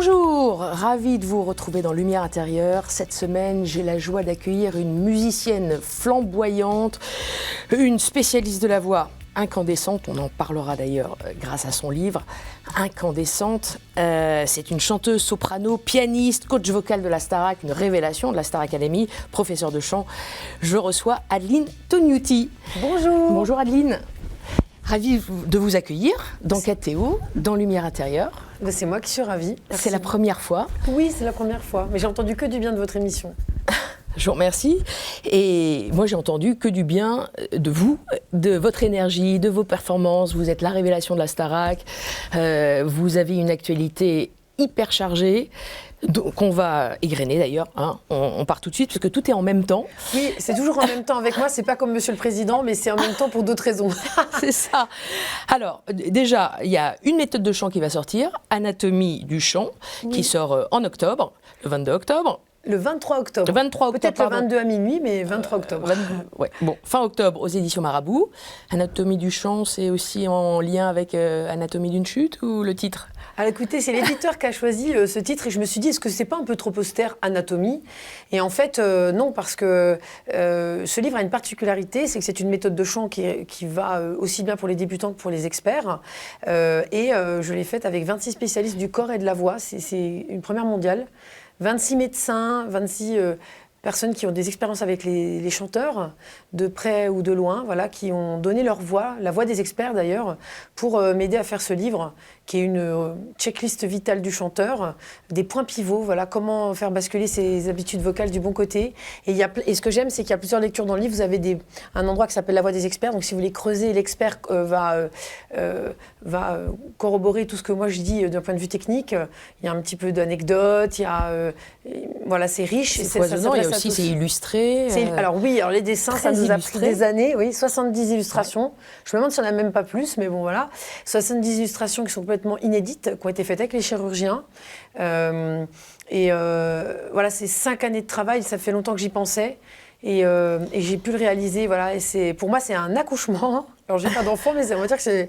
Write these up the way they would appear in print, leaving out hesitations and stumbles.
Bonjour, ravi de vous retrouver dans Lumière intérieure. Cette semaine, j'ai la joie d'accueillir une musicienne flamboyante, une spécialiste de la voix incandescente. On en parlera d'ailleurs grâce à son livre, Incandescente. C'est une chanteuse, soprano, pianiste, coach vocal de la Starac, une révélation de la Star Academy, professeure de chant. Je reçois Adeline Tognuti. Bonjour. Bonjour Adeline. Ravie de vous accueillir dans KTO, dans Lumière intérieure. C'est moi qui suis ravie. Merci. C'est la première fois. Oui, c'est la première fois. Mais j'ai entendu que du bien de votre émission. Je vous remercie. Et moi, j'ai entendu que du bien de vous, de votre énergie, de vos performances. Vous êtes la révélation de la Starac. Vous avez une actualité hyper chargée. Donc on va égrener d'ailleurs, hein. On part tout de suite parce que tout est en même temps. Oui, c'est toujours en même temps avec moi, c'est pas comme Monsieur le Président, mais c'est en même temps pour d'autres raisons. C'est ça. Alors déjà, il y a une méthode de chant qui va sortir, Anatomie du chant, qui sort en octobre, le 22 octobre. Le 23 octobre. Le 23 octobre. Peut-être le 22 à minuit, mais 23 octobre. Ouais. Bon, fin octobre aux éditions Marabout. Anatomie du chant, c'est aussi en lien avec Anatomie d'une chute ou le titre ? Alors écoutez, c'est l'éditeur qui a choisi ce titre et je me suis dit, est-ce que c'est pas un peu trop austère, Anatomie ? Et en fait, non, parce que ce livre a une particularité, c'est que c'est une méthode de chant qui va aussi bien pour les débutants que pour les experts. Je l'ai faite avec 26 spécialistes du corps et de la voix. C'est une première mondiale. 26 médecins, 26 personnes qui ont des expériences avec les chanteurs, de près ou de loin, voilà, qui ont donné leur voix, la voix des experts d'ailleurs, pour m'aider à faire ce livre, qui est une checklist vitale du chanteur, des points pivots, voilà, comment faire basculer ses habitudes vocales du bon côté. Et ce que j'aime, c'est qu'il y a plusieurs lectures dans le livre. Vous avez un endroit qui s'appelle la voix des experts, donc si vous voulez creuser, l'expert va corroborer tout ce que moi je dis d'un point de vue technique. Il y a un petit peu d'anecdotes, il y a, voilà, c'est riche. C'est foisonnant, et aussi c'est illustré. Alors oui, alors les dessins, ça nous a pris des années, oui, 70 illustrations. Ouais. Je me demande si on n'a même pas plus, mais bon voilà. 70 illustrations qui sont complètement inédites, qui ont été faites avec les chirurgiens. Voilà, c'est 5 années de travail, ça fait longtemps que j'y pensais. Et j'ai pu le réaliser, voilà. Et pour moi, c'est un accouchement. Alors, j'ai pas d'enfant, mais on va dire que c'est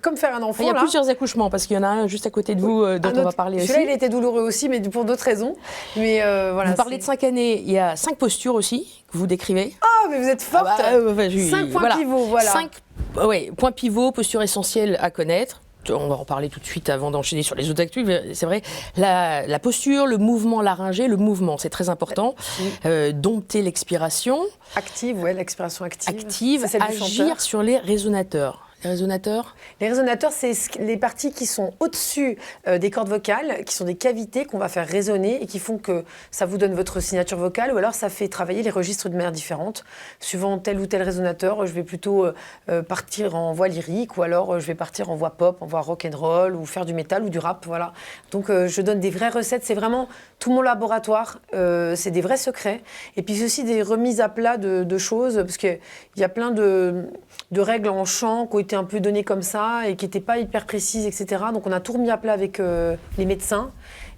comme faire un enfant. Il y a plusieurs accouchements, parce qu'il y en a un juste à côté de vous dont on va parler aussi. Celui-là, il était douloureux aussi, mais pour d'autres raisons. Mais voilà. Vous parlez de 5 années, il y a 5 postures aussi que vous décrivez. Ah, mais vous êtes forte. 5 points pivots, voilà. 5 points pivots, postures essentielles à connaître. On va en parler tout de suite avant d'enchaîner sur les autres actus. C'est vrai, la posture, le mouvement laryngé, le mouvement, c'est très important. Dompter l'expiration. Active, ouais, l'expiration active. Active, agir sur les résonateurs. Les résonateurs ? Les résonateurs, c'est les parties qui sont au-dessus des cordes vocales, qui sont des cavités qu'on va faire résonner et qui font que ça vous donne votre signature vocale, ou alors ça fait travailler les registres de manière différente. Suivant tel ou tel résonateur, je vais plutôt partir en voix lyrique, ou alors je vais partir en voix pop, en voix rock and roll, ou faire du métal ou du rap, voilà. Donc je donne des vraies recettes, c'est vraiment tout mon laboratoire, c'est des vrais secrets. Et puis c'est aussi des remises à plat de choses, parce qu'il y a plein de règles en chant qui ont été un peu données comme ça et qui n'étaient pas hyper précises, etc. Donc on a tout remis à plat avec les médecins.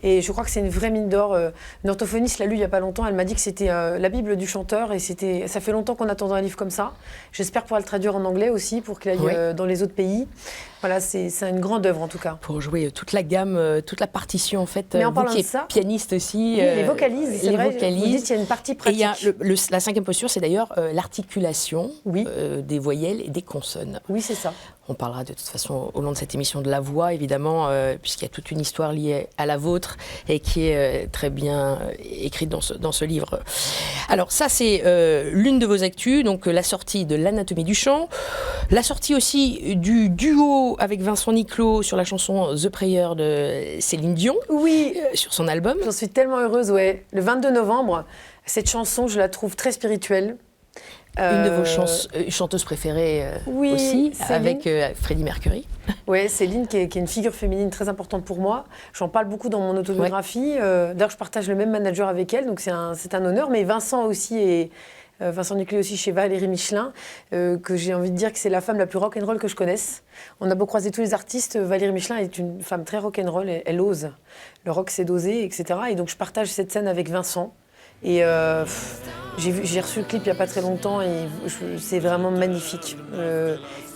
Et je crois que c'est une vraie mine d'or. Une orthophoniste l'a lu il n'y a pas longtemps. Elle m'a dit que c'était la Bible du chanteur. Et ça fait longtemps qu'on attendait un livre comme ça. J'espère pouvoir le traduire en anglais aussi pour qu'il aille dans les autres pays. Voilà, c'est une grande œuvre en tout cas. Pour jouer toute la gamme, toute la partition en fait. Mais en parlant vous qui de ça, pianiste aussi. Les vocalises, c'est vrai. Vocalises. Vous dites qu'il y a une partie pratique. Et il y a la 5e posture, c'est d'ailleurs l'articulation des voyelles et des consonnes. Oui, c'est ça. On parlera de toute façon au long de cette émission de la voix, évidemment, puisqu'il y a toute une histoire liée à la vôtre et qui est très bien écrite dans ce livre. Alors ça, c'est l'une de vos actus, donc la sortie de l'Anatomie du chant, la sortie aussi du duo avec Vincent Niclot sur la chanson The Prayer de Céline Dion, sur son album. J'en suis tellement heureuse, ouais. Le 22 novembre, cette chanson, je la trouve très spirituelle. Une de vos chanteuses préférées aussi, Céline. avec Freddie Mercury. Oui, Céline, qui est une figure féminine très importante pour moi. J'en parle beaucoup dans mon autobiographie. D'ailleurs, je partage le même manager avec elle, donc c'est un honneur. Mais Vincent aussi, et Vincent Niclot aussi chez Valérie Michelin, que j'ai envie de dire que c'est la femme la plus rock'n'roll que je connaisse. On a beau croiser tous les artistes, Valérie Michelin est une femme très rock'n'roll, elle ose. Le rock, c'est d'oser, etc. Et donc, je partage cette scène avec Vincent. Et j'ai reçu le clip il n'y a pas très longtemps et c'est vraiment magnifique.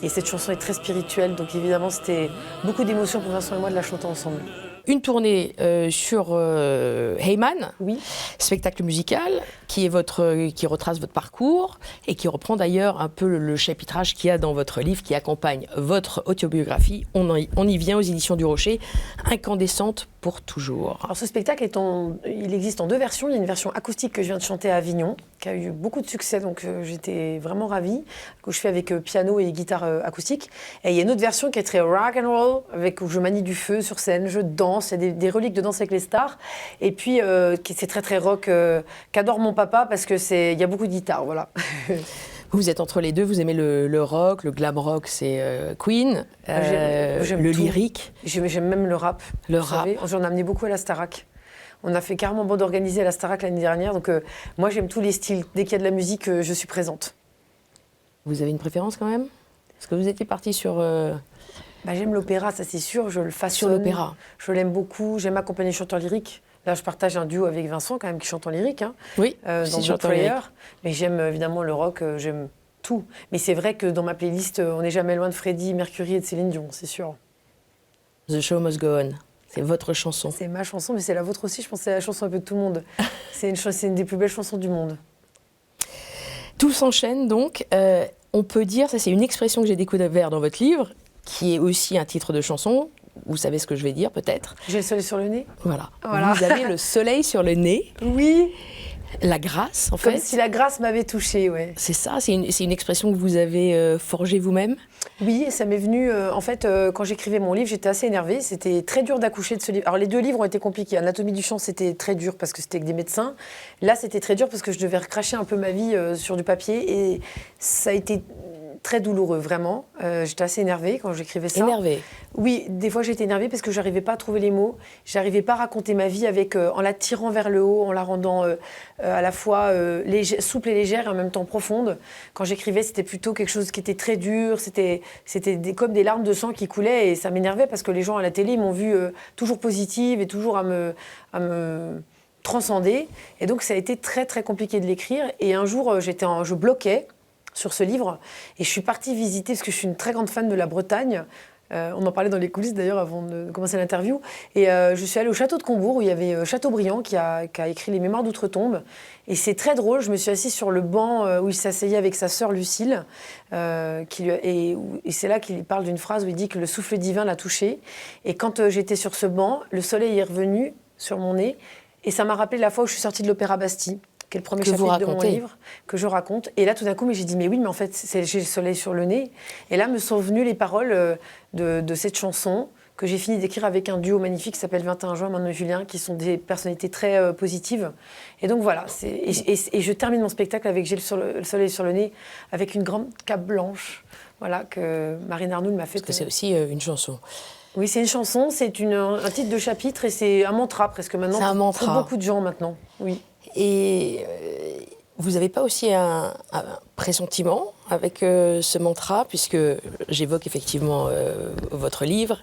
Et cette chanson est très spirituelle, donc évidemment c'était beaucoup d'émotions pour Vincent et moi de la chanter ensemble. une tournée sur Heyman, Oui. spectacle musical qui retrace votre parcours et qui reprend d'ailleurs un peu le chapitrage qu'il y a dans votre livre qui accompagne votre autobiographie. On y vient aux éditions du Rocher, Incandescente pour toujours. Alors ce spectacle, il existe en 2 versions. Il y a une version acoustique que je viens de chanter à Avignon, qui a eu beaucoup de succès, donc j'étais vraiment ravie, que je fais avec piano et guitare acoustique. Et il y a une autre version qui est très rock and roll, où je manie du feu sur scène, je danse, il y a des reliques de danse avec les stars. Et puis c'est très très rock, qu'adore mon papa parce que il y a beaucoup de guitare, voilà. Vous êtes entre les deux, vous aimez le rock, le glam rock, c'est Queen, J'aime le tout. lyrique. J'aime même le rap. Le vous rap. savez. J'en ai amené beaucoup à la Starac. On a fait carrément bande organisée à la Starac l'année dernière. Donc moi, j'aime tous les styles. Dès qu'il y a de la musique, je suis présente. Vous avez une préférence quand même? Est-ce que vous étiez parti sur... J'aime l'opéra, ça c'est sûr. Je le façonne. Sur l'opéra. Je l'aime beaucoup. J'aime accompagner les chanteurs lyriques. Là, je partage un duo avec Vincent, quand même, qui chante en lyrique. Hein, Oui, dans c'est The chanteur Prayer. lyrique. Mais j'aime évidemment le rock. J'aime tout. Mais c'est vrai que dans ma playlist, on n'est jamais loin de Freddie Mercury et de Céline Dion, c'est sûr. The Show Must Go On, c'est votre chanson. C'est ma chanson, mais c'est la vôtre aussi. Je pense que c'est la chanson un peu de tout le monde. C'est une des plus belles chansons du monde. Tout s'enchaîne donc. On peut dire, ça c'est une expression que j'ai découverte dans votre livre, qui est aussi un titre de chanson. Vous savez ce que je vais dire peut-être. J'ai le soleil sur le nez. Voilà. Voilà. Vous avez le soleil sur le nez, Oui, la grâce en comme fait. si la grâce m'avait touchée, ouais. C'est ça, c'est une expression que vous avez forgée vous-même. Oui, et ça m'est venu, en fait, quand j'écrivais mon livre, j'étais assez énervée. C'était très dur d'accoucher de ce livre. Alors, les 2 livres ont été compliqués. Anatomie du chant, c'était très dur parce que c'était avec des médecins. Là, c'était très dur parce que je devais recracher un peu ma vie sur du papier. Et ça a été très douloureux, vraiment. J'étais assez énervée quand j'écrivais ça. Énervée. Oui, des fois j'étais énervée parce que j'arrivais pas à trouver les mots. J'arrivais pas à raconter ma vie en la tirant vers le haut, en la rendant à la fois souple et légère et en même temps profonde. Quand j'écrivais, c'était plutôt quelque chose qui était très dur. C'était comme des larmes de sang qui coulaient et ça m'énervait parce que les gens à la télé m'ont vue toujours positive et toujours à me transcender. Et donc ça a été très très compliqué de l'écrire. Et un jour, je bloquais sur ce livre et je suis partie visiter parce que je suis une très grande fan de la Bretagne. On en parlait dans les coulisses d'ailleurs avant de commencer l'interview. Et je suis allée au château de Combourg où il y avait Chateaubriand qui a écrit Les Mémoires d'Outre-Tombe. Et c'est très drôle, je me suis assise sur le banc où il s'asseyait avec sa sœur Lucille. Et c'est là qu'il parle d'une phrase où il dit que le souffle divin l'a touché. Et quand j'étais sur ce banc, le soleil est revenu sur mon nez. Et ça m'a rappelé la fois où je suis sortie de l'Opéra Bastille, qui est le premier chapitre de mon livre, que je raconte. Et là, tout d'un coup, j'ai dit, mais oui, mais en fait, j'ai le soleil sur le nez. Et là, me sont venues les paroles de cette chanson que j'ai fini d'écrire avec un duo magnifique qui s'appelle 21 juin, Manon et Julien, qui sont des personnalités très positives. Et donc voilà, et je termine mon spectacle avec J'ai le soleil sur le nez, avec une grande cape blanche, voilà, que Marine Arnould m'a fait. Parce que c'est aussi une chanson. Oui, c'est une chanson, c'est un titre de chapitre et c'est un mantra presque maintenant. C'est un mantra. Pour beaucoup de gens maintenant, oui. Et vous n'avez pas aussi un pressentiment avec ce mantra, puisque j'évoque effectivement votre livre.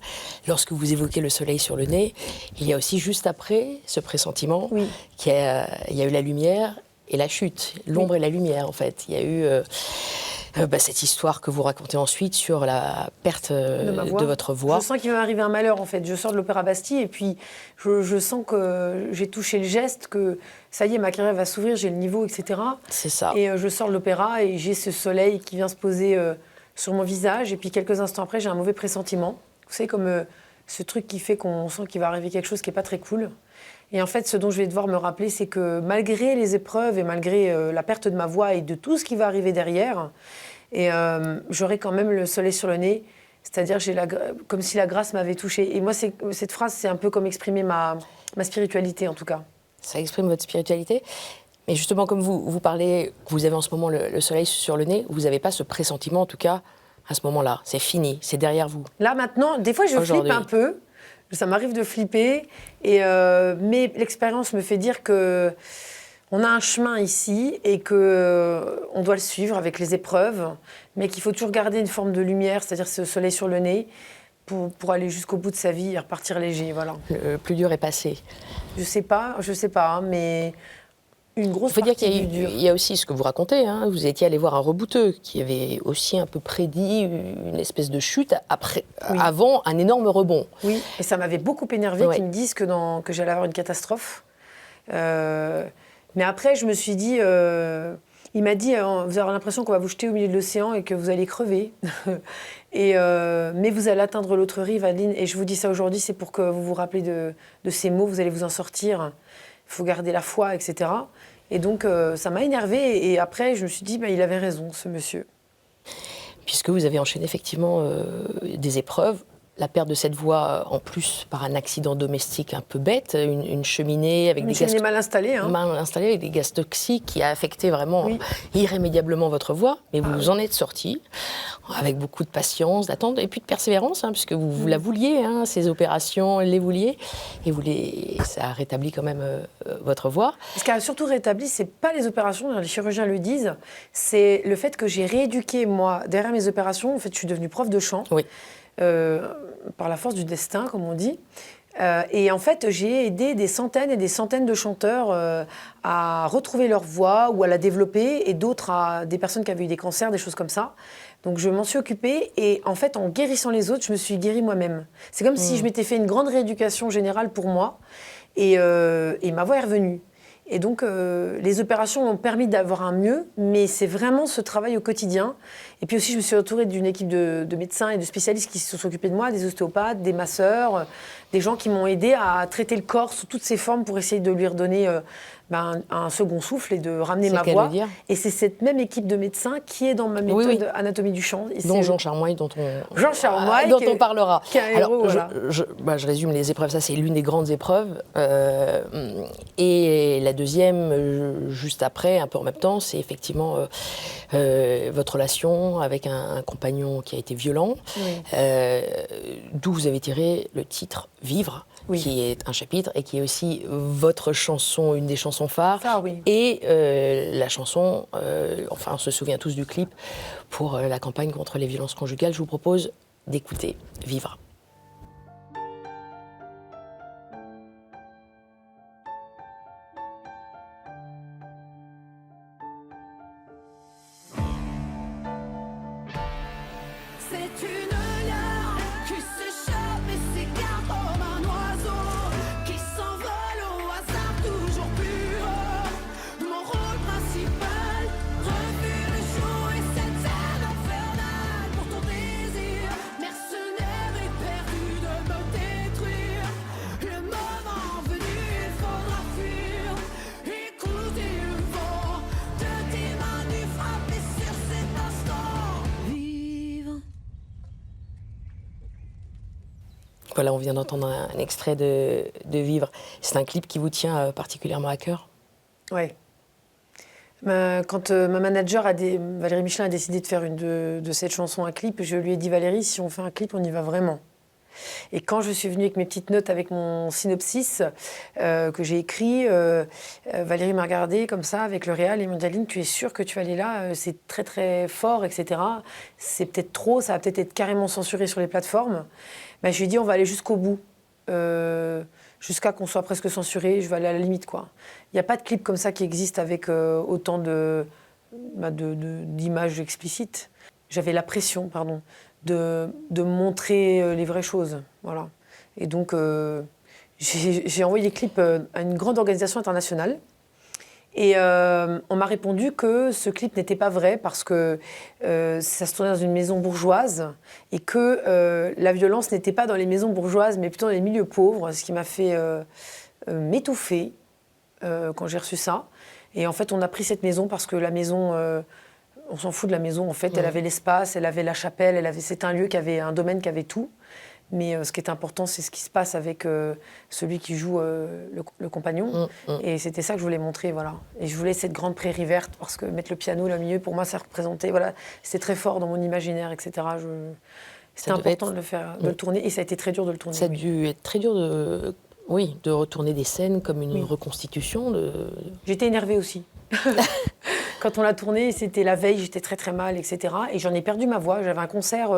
Lorsque vous évoquez le soleil sur le nez, il y a aussi juste après ce pressentiment Oui. il y a eu la lumière et la chute, l'ombre et la lumière en fait. Il y a eu cette histoire que vous racontez ensuite sur la perte de votre voix. Je sens qu'il va m'arriver un malheur en fait. Je sors de l'Opéra Bastille et puis je sens que j'ai touché le geste, que ça y est, ma carrière va s'ouvrir, j'ai le niveau, etc. C'est ça. Et je sors de l'opéra et j'ai ce soleil qui vient se poser sur mon visage. Et puis quelques instants après, j'ai un mauvais pressentiment. Vous savez, comme ce truc qui fait qu'on sent qu'il va arriver quelque chose qui n'est pas très cool. Et en fait, ce dont je vais devoir me rappeler, c'est que malgré les épreuves et malgré la perte de ma voix et de tout ce qui va arriver derrière, j'aurai quand même le soleil sur le nez, c'est-à-dire comme si la grâce m'avait touchée. Et moi, cette phrase, c'est un peu comme exprimer ma spiritualité, en tout cas. Ça exprime votre spiritualité. Mais justement, comme vous parlez, vous avez en ce moment le soleil sur le nez, vous n'avez pas ce pressentiment, en tout cas, à ce moment-là. C'est fini, c'est derrière vous. Là, maintenant, des fois, je flippe un peu. Ça m'arrive de flipper, mais l'expérience me fait dire que on a un chemin ici et que on doit le suivre avec les épreuves, mais qu'il faut toujours garder une forme de lumière, c'est-à-dire ce soleil sur le nez, pour aller jusqu'au bout de sa vie et repartir léger, voilà. Le plus dur est passé. Je sais pas, hein, mais une grosse Il faut dire partie qu'il du dur. y a aussi ce que vous racontez, hein, vous étiez allé voir un rebouteux qui avait aussi un peu prédit une espèce de chute avant un énorme rebond. Oui, et ça m'avait beaucoup énervé Ouais. qu'ils me disent que j'allais avoir une catastrophe. Mais après, je me suis dit, il m'a dit, vous avez l'impression qu'on va vous jeter au milieu de l'océan et que vous allez crever. Mais vous allez atteindre l'autre rive, Adeline. Et je vous dis ça aujourd'hui, c'est pour que vous vous rappelez de ces mots, vous allez vous en sortir. Il faut garder la foi, etc. Et donc, ça m'a énervée. Et après, je me suis dit, il avait raison, ce monsieur. Puisque vous avez enchaîné effectivement des épreuves. La perte de cette voie, en plus, par un accident domestique un peu bête, une cheminée avec Une cheminée mal installée. Hein. mal installée avec des gaz toxiques qui a affecté vraiment irrémédiablement votre voie. Mais vous en êtes sorti avec beaucoup de patience, d'attente et puis de persévérance, hein, puisque vous la vouliez, hein, ces opérations, les vouliez. Et ça a rétabli quand même votre voie. Ce qui a surtout rétabli, c'est pas les opérations, les chirurgiens le disent, c'est le fait que j'ai rééduqué, moi, derrière mes opérations. En fait, je suis devenue prof de chant. Oui. Par la force du destin, comme on dit. Et en fait, j'ai aidé des centaines et des centaines de chanteurs à retrouver leur voix ou à la développer, et d'autres à des personnes qui avaient eu des cancers, des choses comme ça. Donc je m'en suis occupée, et en fait, en guérissant les autres, je me suis guérie moi-même. C'est comme si je m'étais fait une grande rééducation générale pour moi, et ma voix est revenue. Et donc, les opérations m'ont permis d'avoir un mieux, mais c'est vraiment ce travail au quotidien. Et puis aussi, je me suis entourée d'une équipe de médecins et de spécialistes qui se sont occupés de moi, des ostéopathes, des masseurs, des gens qui m'ont aidé à traiter le corps sous toutes ses formes pour essayer de lui redonner un second souffle et de ramener ma voix. Et c'est cette même équipe de médecins qui est dans ma méthode Anatomie du chant. Et dont Jean Charmoy, dont on parlera. Alors, voilà. je résume les épreuves, ça c'est l'une des grandes épreuves. Et la deuxième, juste après, un peu en même temps, c'est effectivement votre relation avec un compagnon qui a été violent, d'où vous avez tiré le titre « Vivre ». Qui est un chapitre et qui est aussi votre chanson, une des chansons phares. Et la chanson, enfin on se souvient tous du clip, pour la campagne contre les violences conjugales. Je vous propose d'écouter Vivre. Voilà, on vient d'entendre un extrait de Vivre. C'est un clip qui vous tient particulièrement à cœur ? Oui. Quand ma manager, Valérie Michelin, a décidé de faire de cette chanson un clip, je lui ai dit, Valérie, si on fait un clip, on y va vraiment. Et quand je suis venue avec mes petites notes, avec mon synopsis que j'ai écrit, Valérie m'a regardée comme ça, avec le réal, et m'a dit, Aline, tu es sûre que tu vas aller là ? C'est très très fort, etc. C'est peut-être trop, ça va peut-être être carrément censuré sur les plateformes. Ben, je lui ai dit, on va aller jusqu'au bout, jusqu'à qu'on soit presque censuré, je vais aller à la limite, quoi. Il n'y a pas de clip comme ça qui existe avec autant d'images explicites. J'avais la pression, de montrer les vraies choses, voilà. Et donc, j'ai envoyé les clips à une grande organisation internationale. Et on m'a répondu que ce clip n'était pas vrai parce que ça se tournait dans une maison bourgeoise et que la violence n'était pas dans les maisons bourgeoises mais plutôt dans les milieux pauvres, ce qui m'a fait m'étouffer quand j'ai reçu ça. Et en fait, on a pris cette maison parce que la maison, on s'en fout de la maison en fait, elle avait l'espace, elle avait la chapelle, c'est un lieu qui avait un domaine qui avait tout. Mais ce qui est important, c'est ce qui se passe avec celui qui joue le compagnon. Et c'était ça que je voulais montrer, voilà. Et je voulais cette grande prairie verte, parce que mettre le piano là au milieu, pour moi, ça représentait, voilà, c'était très fort dans mon imaginaire, etc. C'était important de le faire, de le tourner, et ça a été très dur de le tourner. Ça a dû être très dur de retourner des scènes comme une reconstitution. J'étais énervée aussi. Quand on l'a tourné, c'était la veille, j'étais très très mal, etc. Et j'en ai perdu ma voix. J'avais un concert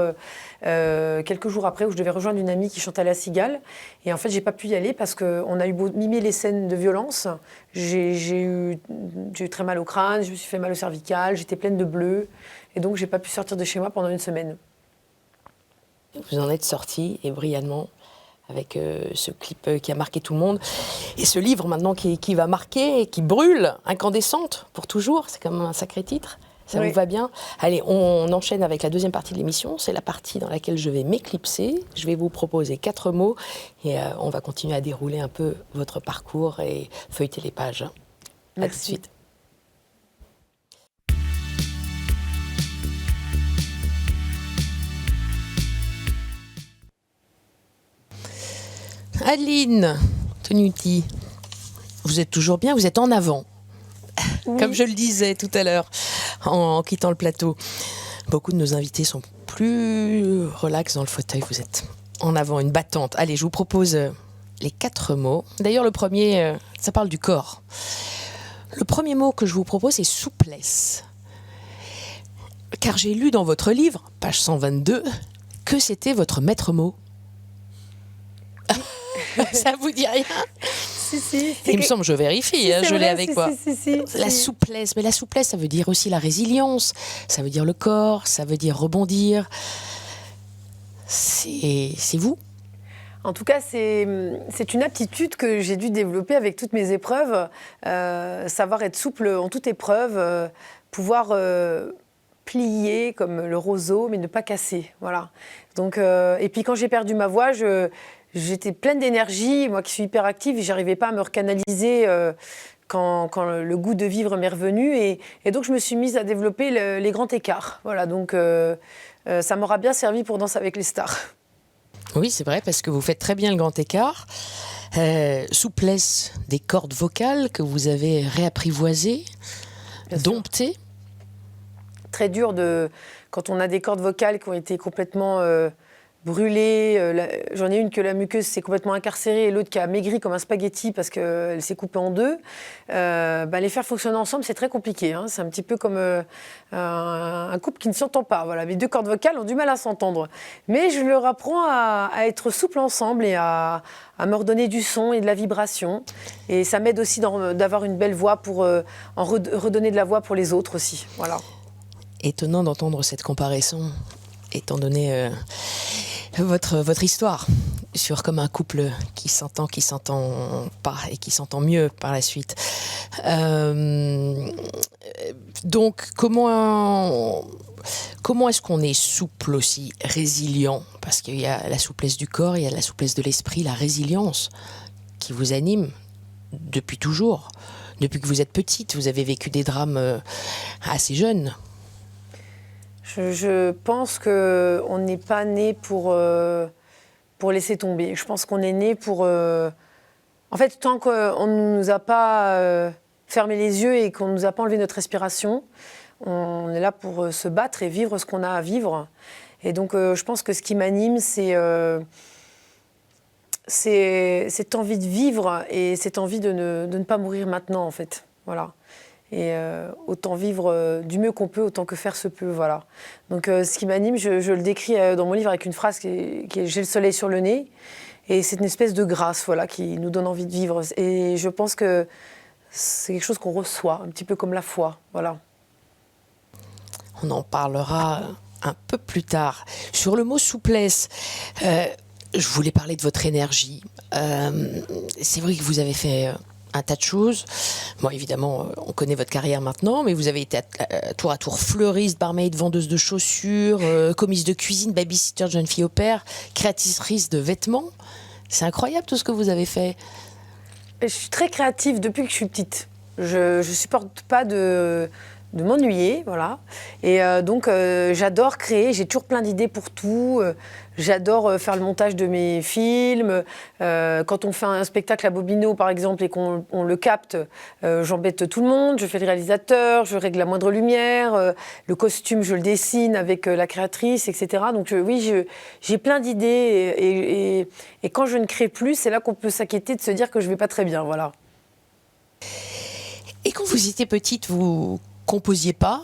quelques jours après où je devais rejoindre une amie qui chantait à la Cigale. Et en fait, j'ai pas pu y aller parce qu'on a eu beau mimer les scènes de violence. J'ai eu très mal au crâne, je me suis fait mal au cervical, j'étais pleine de bleu. Et donc, j'ai pas pu sortir de chez moi pendant une semaine. Vous en êtes sorti et brillamment avec ce clip qui a marqué tout le monde. Et ce livre maintenant qui va marquer, qui brûle, Incandescente, pour toujours. C'est quand même un sacré titre. Ça vous va bien? Allez, on enchaîne avec la deuxième partie de l'émission. C'est la partie dans laquelle je vais m'éclipser. Je vais vous proposer 4 mots et on va continuer à dérouler un peu votre parcours et feuilleter les pages. Merci. À tout de suite. Adeline Tenuti, vous êtes toujours bien, vous êtes en avant, oui. Comme je le disais tout à l'heure en quittant le plateau. Beaucoup de nos invités sont plus relax dans le fauteuil, vous êtes en avant, une battante. Allez, je vous propose les 4 mots. D'ailleurs, le premier, ça parle du corps. Le premier mot que je vous propose, c'est souplesse. Car j'ai lu dans votre livre, page 122, que c'était votre maître mot. Ça vous dit rien? Si. Il me semble, je vérifie, je l'ai avec moi. Si. La souplesse, mais la souplesse, ça veut dire aussi la résilience, ça veut dire le corps, ça veut dire rebondir. C'est vous? En tout cas, c'est une aptitude que j'ai dû développer avec toutes mes épreuves, savoir être souple en toute épreuve, pouvoir plier comme le roseau, mais ne pas casser. Voilà. Donc, et puis quand j'ai perdu ma voix, j'étais pleine d'énergie, moi qui suis hyper active, et j'arrivais pas à me recanaliser quand le goût de vivre m'est revenu. Et donc, je me suis mise à développer les grands écarts. Voilà, donc ça m'aura bien servi pour Danse avec les stars. Oui, c'est vrai, parce que vous faites très bien le grand écart. Souplesse des cordes vocales que vous avez réapprivoisées, domptées. Très dur quand on a des cordes vocales qui ont été complètement brûlées. J'en ai une que la muqueuse s'est complètement incarcérée et l'autre qui a maigri comme un spaghetti parce qu'elle s'est coupée en deux. Les faire fonctionner ensemble, c'est très compliqué. Hein. C'est un petit peu comme un couple qui ne s'entend pas. Voilà. Mes 2 cordes vocales ont du mal à s'entendre. Mais je leur apprends à être souple ensemble et à me redonner du son et de la vibration. Et ça m'aide aussi d'avoir une belle voix pour redonner de la voix pour les autres aussi. Voilà. Étonnant d'entendre cette comparaison, étant donné votre histoire sur comme un couple qui s'entend pas et qui s'entend mieux par la suite. Donc, comment est-ce qu'on est souple aussi, résilient? Parce qu'il y a la souplesse du corps, il y a la souplesse de l'esprit, la résilience qui vous anime depuis toujours. Depuis que vous êtes petite, vous avez vécu des drames assez jeunes. Je pense qu'on n'est pas né pour laisser tomber. Je pense qu'on est né pour... En fait, tant qu'on ne nous a pas fermé les yeux et qu'on ne nous a pas enlevé notre respiration, on est là pour se battre et vivre ce qu'on a à vivre. Et donc, je pense que ce qui m'anime, c'est cette envie de vivre et cette envie de ne pas mourir maintenant, en fait. Voilà. Et autant vivre du mieux qu'on peut, autant que faire se peut, voilà. Donc ce qui m'anime, je le décris dans mon livre avec une phrase qui est j'ai le soleil sur le nez, et c'est une espèce de grâce, voilà, qui nous donne envie de vivre. Et je pense que c'est quelque chose qu'on reçoit, un petit peu comme la foi, voilà. On en parlera un peu plus tard. Sur le mot souplesse, je voulais parler de votre énergie. C'est vrai que vous avez fait un tas de choses. Bon, évidemment, on connaît votre carrière maintenant, mais vous avez été tour à tour fleuriste, barmaid, vendeuse de chaussures, commise de cuisine, babysitter, jeune fille au père, créatrice de vêtements. C'est incroyable tout ce que vous avez fait. Je suis très créative depuis que je suis petite. Je supporte pas de m'ennuyer, voilà. Et donc, j'adore créer, j'ai toujours plein d'idées pour tout. J'adore faire le montage de mes films. Quand on fait un spectacle à Bobino, par exemple, et qu'on le capte, j'embête tout le monde. Je fais le réalisateur, je règle la moindre lumière. Le costume, je le dessine avec la créatrice, etc. Donc oui, j'ai plein d'idées. Et quand je ne crée plus, c'est là qu'on peut s'inquiéter de se dire que je ne vais pas très bien, voilà. Et quand vous étiez petite, vous composiez pas,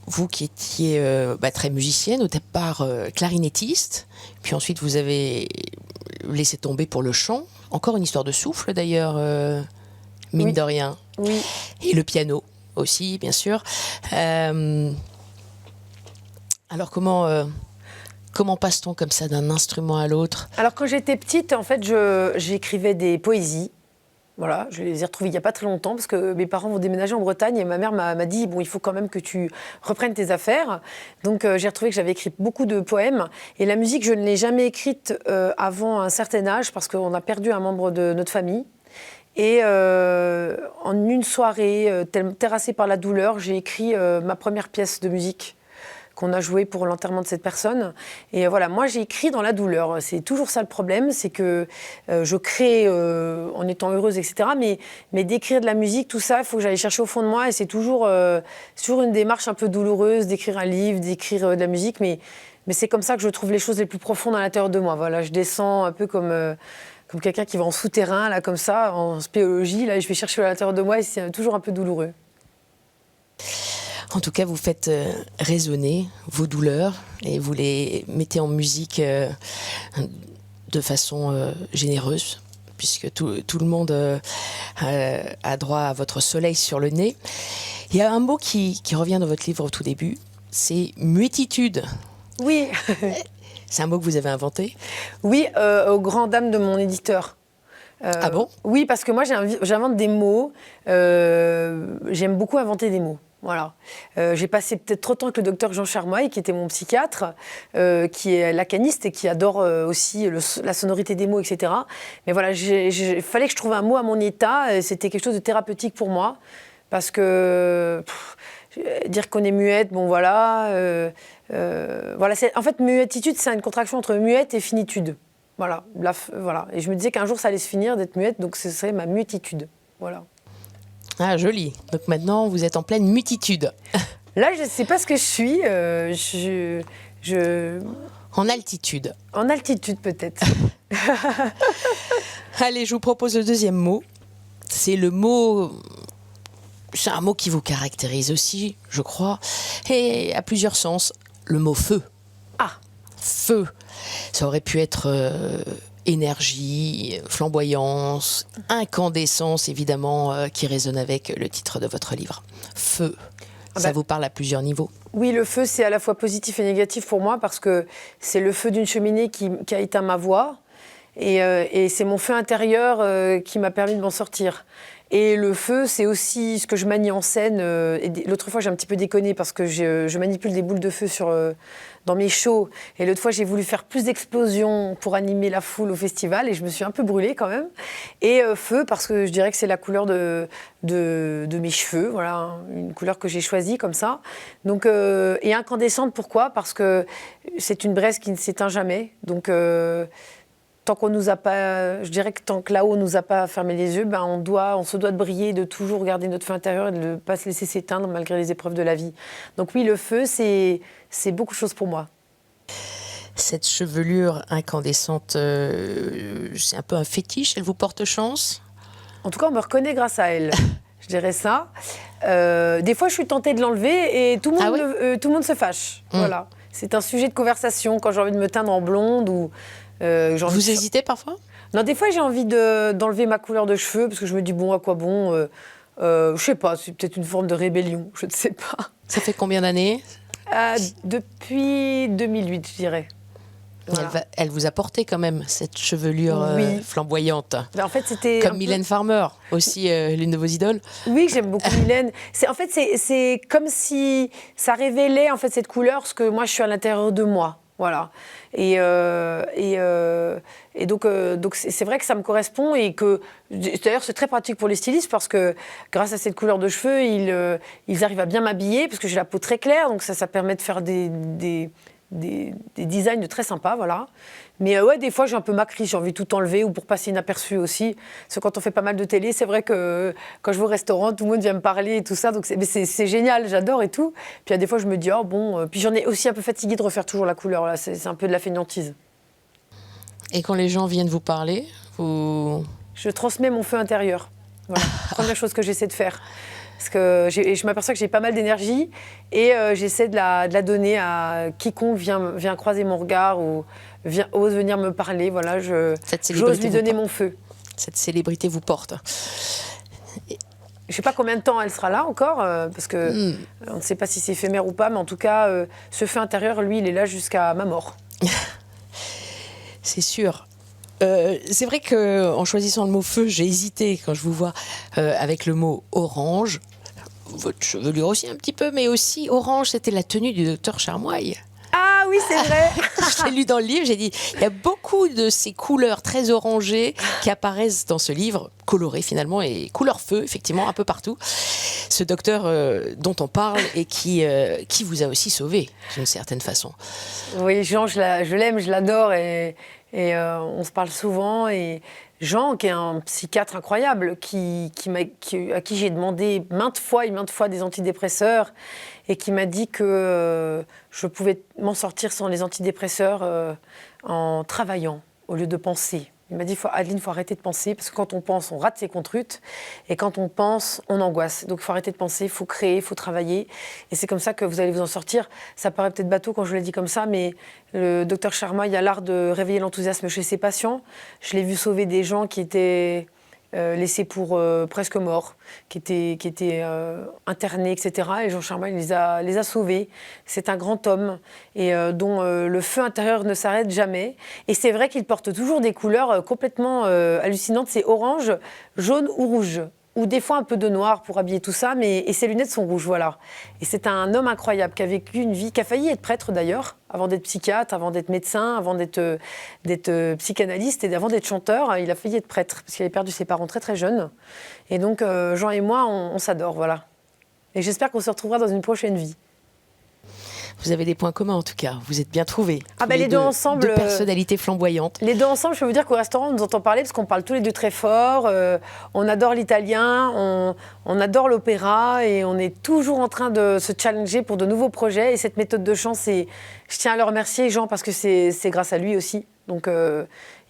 vous qui étiez très musicienne, au départ clarinettiste, puis ensuite vous avez laissé tomber pour le chant. Encore une histoire de souffle d'ailleurs, mine de rien. Oui. Et le piano aussi, bien sûr. Alors comment passe-t-on comme ça d'un instrument à l'autre? Alors quand j'étais petite, en fait, j'écrivais des poésies. Voilà, je les ai retrouvées il n'y a pas très longtemps parce que mes parents vont déménager en Bretagne et ma mère m'a dit bon, il faut quand même que tu reprennes tes affaires. Donc j'ai retrouvé que j'avais écrit beaucoup de poèmes et la musique, je ne l'ai jamais écrite avant un certain âge parce qu'on a perdu un membre de notre famille. Et en une soirée, terrassée par la douleur, j'ai écrit ma première pièce de musique qu'on a jouée pour l'enterrement de cette personne. Et voilà, moi j'ai écrit dans la douleur. C'est toujours ça le problème, c'est que je crée en étant heureuse, etc. Mais d'écrire de la musique, tout ça, il faut que j'aille chercher au fond de moi. Et c'est toujours une démarche un peu douloureuse d'écrire un livre, d'écrire de la musique. Mais c'est comme ça que je trouve les choses les plus profondes à l'intérieur de moi. Voilà, je descends un peu comme quelqu'un qui va en souterrain, là, comme ça, en spéologie. Là, et je vais chercher à l'intérieur de moi et c'est toujours un peu douloureux. En tout cas, vous faites résonner vos douleurs et vous les mettez en musique de façon généreuse, puisque tout le monde a droit à votre soleil sur le nez. Il y a un mot qui revient dans votre livre au tout début, c'est muétitude. Oui. C'est un mot que vous avez inventé? Oui, aux grandes dames de mon éditeur. Ah bon? Oui, parce que moi, j'invente des mots. J'aime beaucoup inventer des mots. Voilà. J'ai passé peut-être trop de temps avec le docteur Jean Charmoy, qui était mon psychiatre, qui est lacaniste et qui adore aussi la sonorité des mots, etc. Mais voilà, il fallait que je trouve un mot à mon état. C'était quelque chose de thérapeutique pour moi. Parce que dire qu'on est muette, bon voilà. Voilà, en fait, muetitude, c'est une contraction entre muette et finitude. Voilà, voilà. Et je me disais qu'un jour, ça allait se finir d'être muette, donc ce serait ma muetitude. Voilà. Ah, joli. Donc maintenant, vous êtes en pleine mutitude. Là, je ne sais pas ce que je suis. En altitude. En altitude, peut-être. Allez, je vous propose le deuxième mot. C'est le mot... C'est un mot qui vous caractérise aussi, je crois, et à plusieurs sens. Le mot feu. Ah. Feu. Ça aurait pu être énergie, flamboyance, incandescence, évidemment, qui résonne avec le titre de votre livre. Feu. Ça vous parle à plusieurs niveaux? Oui, le feu, c'est à la fois positif et négatif pour moi parce que c'est le feu d'une cheminée qui a éteint ma voix et c'est mon feu intérieur qui m'a permis de m'en sortir. Et le feu, c'est aussi ce que je manie en scène. L'autre fois, j'ai un petit peu déconné parce que je manipule des boules de feu dans mes shows. Et l'autre fois, j'ai voulu faire plus d'explosions pour animer la foule au festival et je me suis un peu brûlée quand même. Et feu, parce que je dirais que c'est la couleur de mes cheveux. Voilà, hein, une couleur que j'ai choisie comme ça. Donc, et incandescente, pourquoi? Parce que c'est une braise qui ne s'éteint jamais. Donc... tant qu'on nous a pas, je dirais que tant que là-haut on nous a pas fermé les yeux, ben on se doit de briller, de toujours garder notre feu intérieur et de ne pas se laisser s'éteindre malgré les épreuves de la vie. Donc oui, le feu, c'est beaucoup de choses pour moi. Cette chevelure incandescente, c'est un peu un fétiche, elle vous porte chance? En tout cas, on me reconnaît grâce à elle. Je dirais ça. Des fois, je suis tentée de l'enlever et tout le monde se fâche. Voilà. C'est un sujet de conversation quand j'ai envie de me teindre en blonde ou... vous hésitez parfois? Non, des fois j'ai envie d'enlever ma couleur de cheveux parce que je me dis bon, à quoi bon je sais pas, c'est peut-être une forme de rébellion, je ne sais pas. Ça fait combien d'années? Depuis 2008, je dirais. Voilà. Elle vous a porté quand même cette chevelure flamboyante. Ben, en fait, c'était comme Mylène Farmer, aussi l'une de vos idoles. Oui, j'aime beaucoup Mylène. En fait, c'est comme si ça révélait en fait cette couleur, ce que moi je suis à l'intérieur de moi. Voilà. Et donc c'est vrai que ça me correspond et que d'ailleurs c'est très pratique pour les stylistes parce que grâce à cette couleur de cheveux ils arrivent à bien m'habiller parce que j'ai la peau très claire, donc ça permet de faire des designs très sympas, voilà. Mais ouais, des fois j'ai un peu ma crise, j'ai envie de tout enlever ou pour passer inaperçu aussi. Parce que quand on fait pas mal de télé, c'est vrai que quand je vais au restaurant, tout le monde vient me parler et tout ça, donc c'est génial, j'adore et tout. Puis des fois je me dis oh bon, puis j'en ai aussi un peu fatiguée de refaire toujours la couleur là, c'est un peu de la fainéantise. Et quand les gens viennent vous parler, je transmets mon feu intérieur. Voilà, première chose que j'essaie de faire. Parce que je m'aperçois que j'ai pas mal d'énergie et j'essaie de la donner à quiconque vient croiser mon regard ou ose venir me parler. Voilà, j'ose lui donner mon feu. Cette célébrité vous porte. Je ne sais pas combien de temps elle sera là encore, parce que on ne sait pas si c'est éphémère ou pas, mais en tout cas, ce feu intérieur, lui, il est là jusqu'à ma mort. C'est sûr. C'est vrai qu'en choisissant le mot feu, j'ai hésité quand je vous vois avec le mot orange. Votre chevelure aussi un petit peu, mais aussi orange, c'était la tenue du docteur Charmoy. Ah oui, c'est vrai. Je l'ai lu dans le livre, j'ai dit, il y a beaucoup de ces couleurs très orangées qui apparaissent dans ce livre, coloré finalement, et couleur feu, effectivement, un peu partout. Ce docteur dont on parle et qui vous a aussi sauvé, d'une certaine façon. Oui, Jean, je l'aime, je l'adore, et on se parle souvent, et Jean, qui est un psychiatre incroyable, à qui j'ai demandé maintes fois des antidépresseurs, et qui m'a dit que je pouvais m'en sortir sans les antidépresseurs en travaillant, au lieu de penser. Il m'a dit, Adeline, il faut arrêter de penser, parce que quand on pense, on rate ses contrutes, et quand on pense, on angoisse. Donc il faut arrêter de penser, il faut créer, il faut travailler, et c'est comme ça que vous allez vous en sortir. Ça paraît peut-être bateau quand je l'ai dit comme ça, mais le docteur Charmoy a l'art de réveiller l'enthousiasme chez ses patients. Je l'ai vu sauver des gens qui étaient laissés pour presque morts, qui étaient internés, etc. Et Jean Charmoy les a sauvés. C'est un grand homme et dont le feu intérieur ne s'arrête jamais. Et c'est vrai qu'il porte toujours des couleurs complètement hallucinantes. C'est orange, jaune ou rouge. Ou des fois un peu de noir pour habiller tout ça, et ses lunettes sont rouges, voilà. Et c'est un homme incroyable qui a vécu une vie, qui a failli être prêtre d'ailleurs, avant d'être psychiatre, avant d'être médecin, avant d'être psychanalyste et avant d'être chanteur. Il a failli être prêtre, parce qu'il avait perdu ses parents très très jeunes. Et donc Jean et moi, on s'adore, voilà. Et j'espère qu'on se retrouvera dans une prochaine vie. Vous avez des points communs en tout cas, vous êtes bien trouvés. Ah ben les deux ensemble. Deux personnalités flamboyantes. Les deux ensemble, je peux vous dire qu'au restaurant, on nous entend parler parce qu'on parle tous les deux très fort. On adore l'italien, on adore l'opéra et on est toujours en train de se challenger pour de nouveaux projets. Et cette méthode de chant, je tiens à le remercier, Jean, parce que c'est grâce à lui aussi. Donc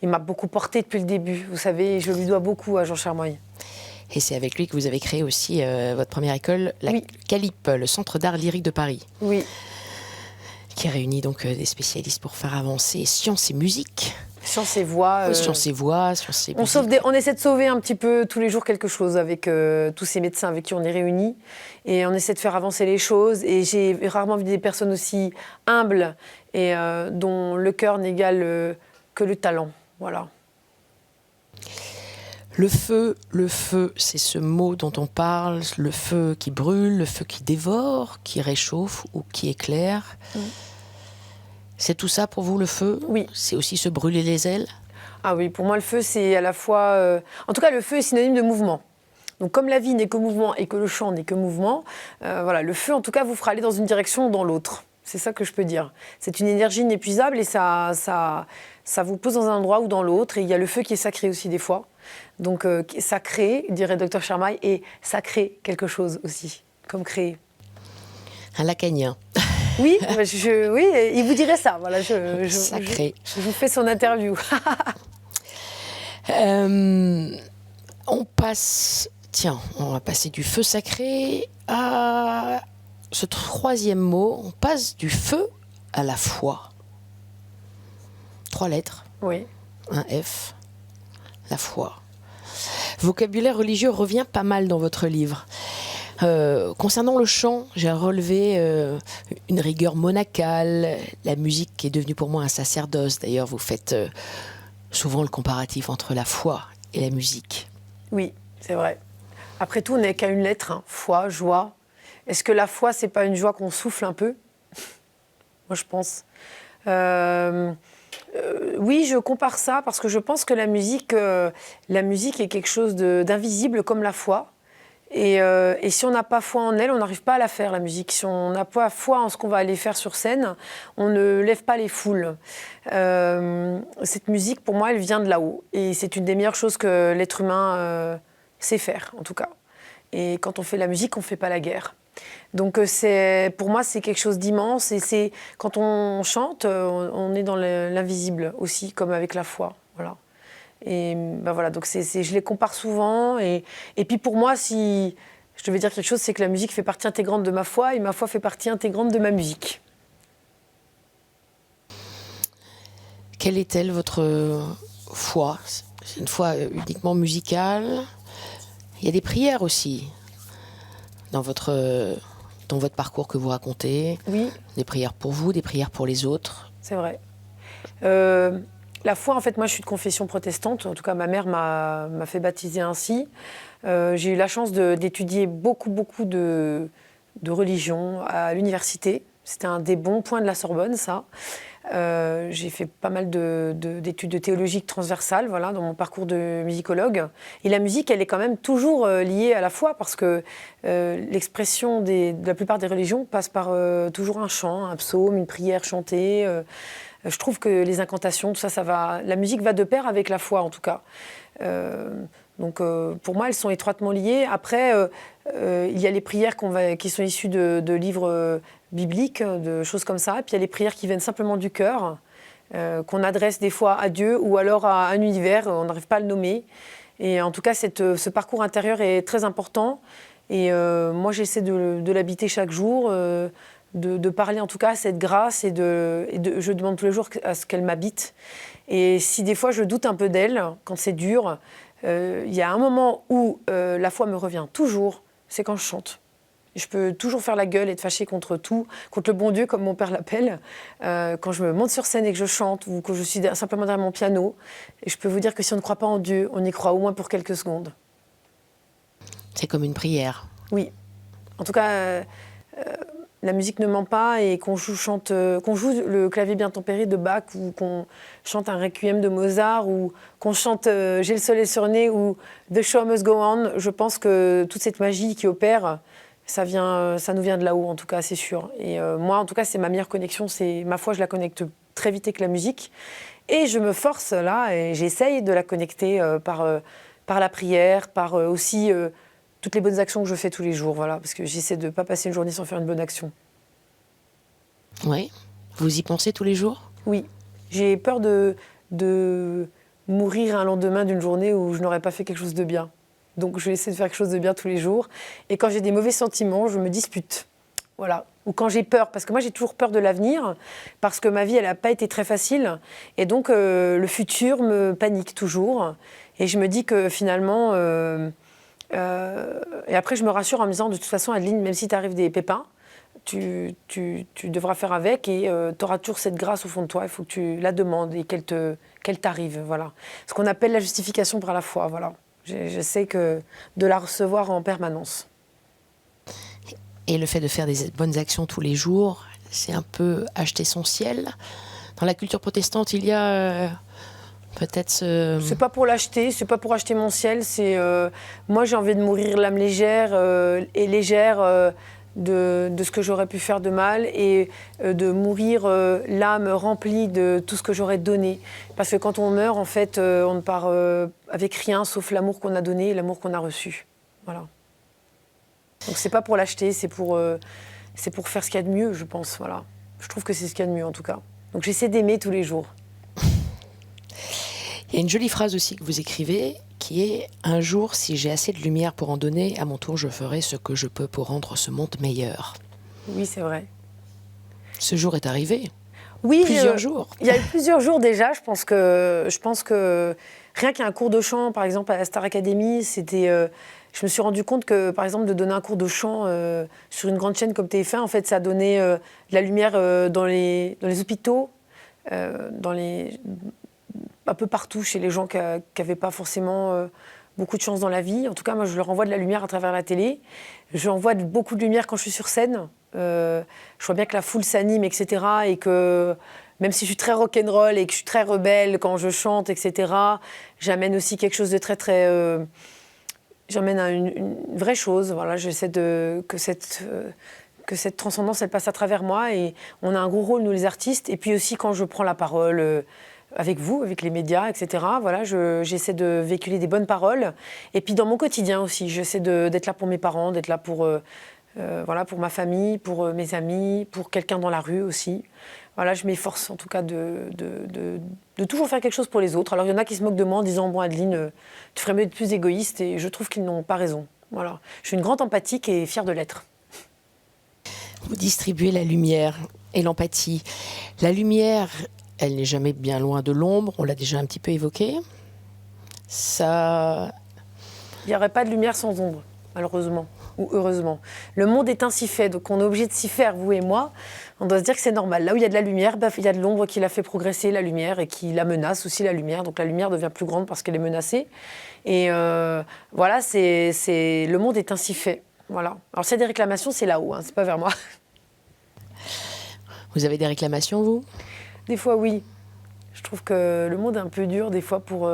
il m'a beaucoup porté depuis le début, vous savez, je lui dois beaucoup à Jean Charmoy. Et c'est avec lui que vous avez créé aussi votre première école, la CALIP, le Centre d'art lyrique de Paris. Oui. Qui réunit donc des spécialistes pour faire avancer science et musique. Science et voix. Science et voix, science et musique. On essaie de sauver un petit peu tous les jours quelque chose avec tous ces médecins avec qui on est réunis. Et on essaie de faire avancer les choses. Et j'ai rarement vu des personnes aussi humbles et dont le cœur n'égale que le talent. Voilà. Le feu, c'est ce mot dont on parle, le feu qui brûle, le feu qui dévore, qui réchauffe ou qui éclaire. C'est tout ça pour vous, le feu? Oui. C'est aussi se brûler les ailes? Ah oui, pour moi, le feu, c'est à la fois... En tout cas, le feu est synonyme de mouvement. Donc, comme la vie n'est que mouvement et que le chant n'est que mouvement, voilà, le feu, en tout cas, vous fera aller dans une direction ou dans l'autre. C'est ça que je peux dire. C'est une énergie inépuisable et ça vous pose dans un endroit ou dans l'autre. Et il y a le feu qui est sacré aussi, des fois. Donc, sacré, dirait Dr Charmoy, et sacré quelque chose aussi, comme créer. Un lacanien. Oui, oui, il vous dirait ça. Voilà, sacré. Je vous fais son interview. On va passer du feu sacré à ce troisième mot. On passe du feu à la foi. 3 lettres. Oui. Un F. La foi. Vocabulaire religieux revient pas mal dans votre livre. Concernant le chant, j'ai relevé une rigueur monacale, la musique qui est devenue pour moi un sacerdoce. D'ailleurs, vous faites souvent le comparatif entre la foi et la musique. Oui, c'est vrai. Après tout, on n'est qu'à une lettre, hein. Foi, joie. Est-ce que la foi, c'est pas une joie qu'on souffle un peu? Moi, je pense. Oui, je compare ça parce que je pense que la musique est quelque chose d'invisible comme la foi. Et si on n'a pas foi en elle, on n'arrive pas à la faire, la musique. Si on n'a pas foi en ce qu'on va aller faire sur scène, on ne lève pas les foules. Cette musique, pour moi, elle vient de là-haut. Et c'est une des meilleures choses que l'être humain sait faire, en tout cas. Et quand on fait la musique, on ne fait pas la guerre. Donc pour moi, c'est quelque chose d'immense. Et quand on chante, on est dans l'invisible aussi, comme avec la foi. Voilà. Et ben voilà, donc je les compare souvent. Et puis pour moi, si je devais dire quelque chose, c'est que la musique fait partie intégrante de ma foi et ma foi fait partie intégrante de ma musique. Quelle est-elle, votre foi? C'est une foi uniquement musicale? Il y a des prières aussi dans votre parcours que vous racontez. Oui. Des prières pour vous, des prières pour les autres. C'est vrai. La foi, en fait, moi, je suis de confession protestante. En tout cas, ma mère m'a fait baptiser ainsi. J'ai eu la chance d'étudier beaucoup de religions à l'université. C'était un des bons points de la Sorbonne, ça. J'ai fait pas mal d'études de théologie transversales, voilà, dans mon parcours de musicologue. Et la musique, elle est quand même toujours liée à la foi, parce que l'expression de la plupart des religions passe par toujours un chant, un psaume, une prière chantée. Je trouve que les incantations, tout ça, ça va. La musique va de pair avec la foi, en tout cas. Donc, pour moi, elles sont étroitement liées. Après, il y a les prières qui sont issues de livres bibliques, de choses comme ça. Puis il y a les prières qui viennent simplement du cœur, qu'on adresse des fois à Dieu ou alors à un univers, on n'arrive pas à le nommer. Et en tout cas, ce parcours intérieur est très important. Et moi, j'essaie de l'habiter chaque jour, de parler en tout cas à cette grâce et je demande tous les jours à ce qu'elle m'habite. Et si des fois je doute un peu d'elle, quand c'est dur, il y a un moment où la foi me revient toujours, c'est quand je chante. Je peux toujours faire la gueule et être fâchée contre tout, contre le bon Dieu, comme mon père l'appelle. Quand je me monte sur scène et que je chante, ou que je suis simplement derrière mon piano, et je peux vous dire que si on ne croit pas en Dieu, on y croit au moins pour quelques secondes. C'est comme une prière. Oui. En tout cas, la musique ne ment pas, et qu'on joue le clavier bien tempéré de Bach, ou qu'on chante un requiem de Mozart, ou qu'on chante J'ai le soleil sur le nez ou The Show Must Go On, je pense que toute cette magie qui opère, ça nous vient de là-haut, en tout cas, c'est sûr. Et moi, en tout cas, c'est ma meilleure connexion. Ma foi, je la connecte très vite avec la musique. Et je me force, là, et j'essaye de la connecter par la prière, par aussi toutes les bonnes actions que je fais tous les jours. Voilà, parce que j'essaie de ne pas passer une journée sans faire une bonne action. Oui. Vous y pensez tous les jours? Oui. J'ai peur de mourir un lendemain d'une journée où je n'aurais pas fait quelque chose de bien. Donc, je vais essayer de faire quelque chose de bien tous les jours. Et quand j'ai des mauvais sentiments, je me dispute. Voilà. Ou quand j'ai peur, parce que moi, j'ai toujours peur de l'avenir, parce que ma vie, elle n'a pas été très facile. Et donc, le futur me panique toujours. Et je me dis que finalement... et après, je me rassure en me disant, de toute façon, Adeline, même si t'arrives des pépins, tu devras faire avec, et tu auras toujours cette grâce au fond de toi. Il faut que tu la demandes et qu'elle t'arrive. Voilà. Ce qu'on appelle la justification par la foi. Voilà. J'essaie de la recevoir en permanence. Et le fait de faire des bonnes actions tous les jours, c'est un peu acheter son ciel. Dans la culture protestante, il y a peut-être ce... C'est pas pour l'acheter, c'est pas pour acheter mon ciel. C'est moi, j'ai envie de mourir l'âme légère et légère de ce que j'aurais pu faire de mal, et de mourir l'âme remplie de tout ce que j'aurais donné. Parce que quand on meurt, en fait, on ne part avec rien sauf l'amour qu'on a donné et l'amour qu'on a reçu. Voilà. Donc c'est pas pour l'acheter, c'est pour faire ce qu'il y a de mieux, je pense. Voilà. Je trouve que c'est ce qu'il y a de mieux, en tout cas. Donc j'essaie d'aimer tous les jours. Il y a une jolie phrase aussi que vous écrivez, qui est « Un jour, si j'ai assez de lumière pour en donner, à mon tour, je ferai ce que je peux pour rendre ce monde meilleur. » Oui, c'est vrai. Ce jour est arrivé. Oui, plusieurs jours. Il y a eu plusieurs jours déjà. Je pense que rien qu'un cours de chant, par exemple, à la Star Academy, c'était... je me suis rendu compte que, par exemple, de donner un cours de chant sur une grande chaîne comme TF1, en fait, ça donnait de la lumière dans les hôpitaux, un peu partout chez les gens qui n'avaient pas forcément beaucoup de chance dans la vie. En tout cas, moi, je leur envoie de la lumière à travers la télé. J'envoie beaucoup de lumière quand je suis sur scène. Je vois bien que la foule s'anime, etc. Et que même si je suis très rock'n'roll et que je suis très rebelle quand je chante, etc., j'amène aussi quelque chose de très, très... j'amène une vraie chose. Voilà, j'essaie que cette transcendance, elle passe à travers moi. Et on a un gros rôle, nous, les artistes. Et puis aussi, quand je prends la parole... avec vous, avec les médias, etc. Voilà, j'essaie de véhiculer des bonnes paroles. Et puis dans mon quotidien aussi, j'essaie d'être là pour mes parents, d'être là pour ma famille, pour mes amis, pour quelqu'un dans la rue aussi. Voilà, je m'efforce en tout cas de toujours faire quelque chose pour les autres. Alors il y en a qui se moquent de moi en disant « Bon Adeline, tu ferais mieux d'être plus égoïste », et je trouve qu'ils n'ont pas raison. Voilà. Je suis une grande empathique et fière de l'être. Vous distribuez la lumière et l'empathie. La lumière, elle n'est jamais bien loin de l'ombre, on l'a déjà un petit peu évoqué. Ça... Il n'y aurait pas de lumière sans ombre, malheureusement, ou heureusement. Le monde est ainsi fait, donc on est obligé de s'y faire, vous et moi. On doit se dire que c'est normal. Là où il y a de la lumière, il y a de l'ombre qui la fait progresser, la lumière, et qui la menace aussi, la lumière. Donc la lumière devient plus grande parce qu'elle est menacée. Et voilà, le monde est ainsi fait. Voilà. Alors s'il y a des réclamations, c'est là-haut, hein, c'est pas vers moi. Vous avez des réclamations, vous ? Des fois, oui. Je trouve que le monde est un peu dur, des fois, pour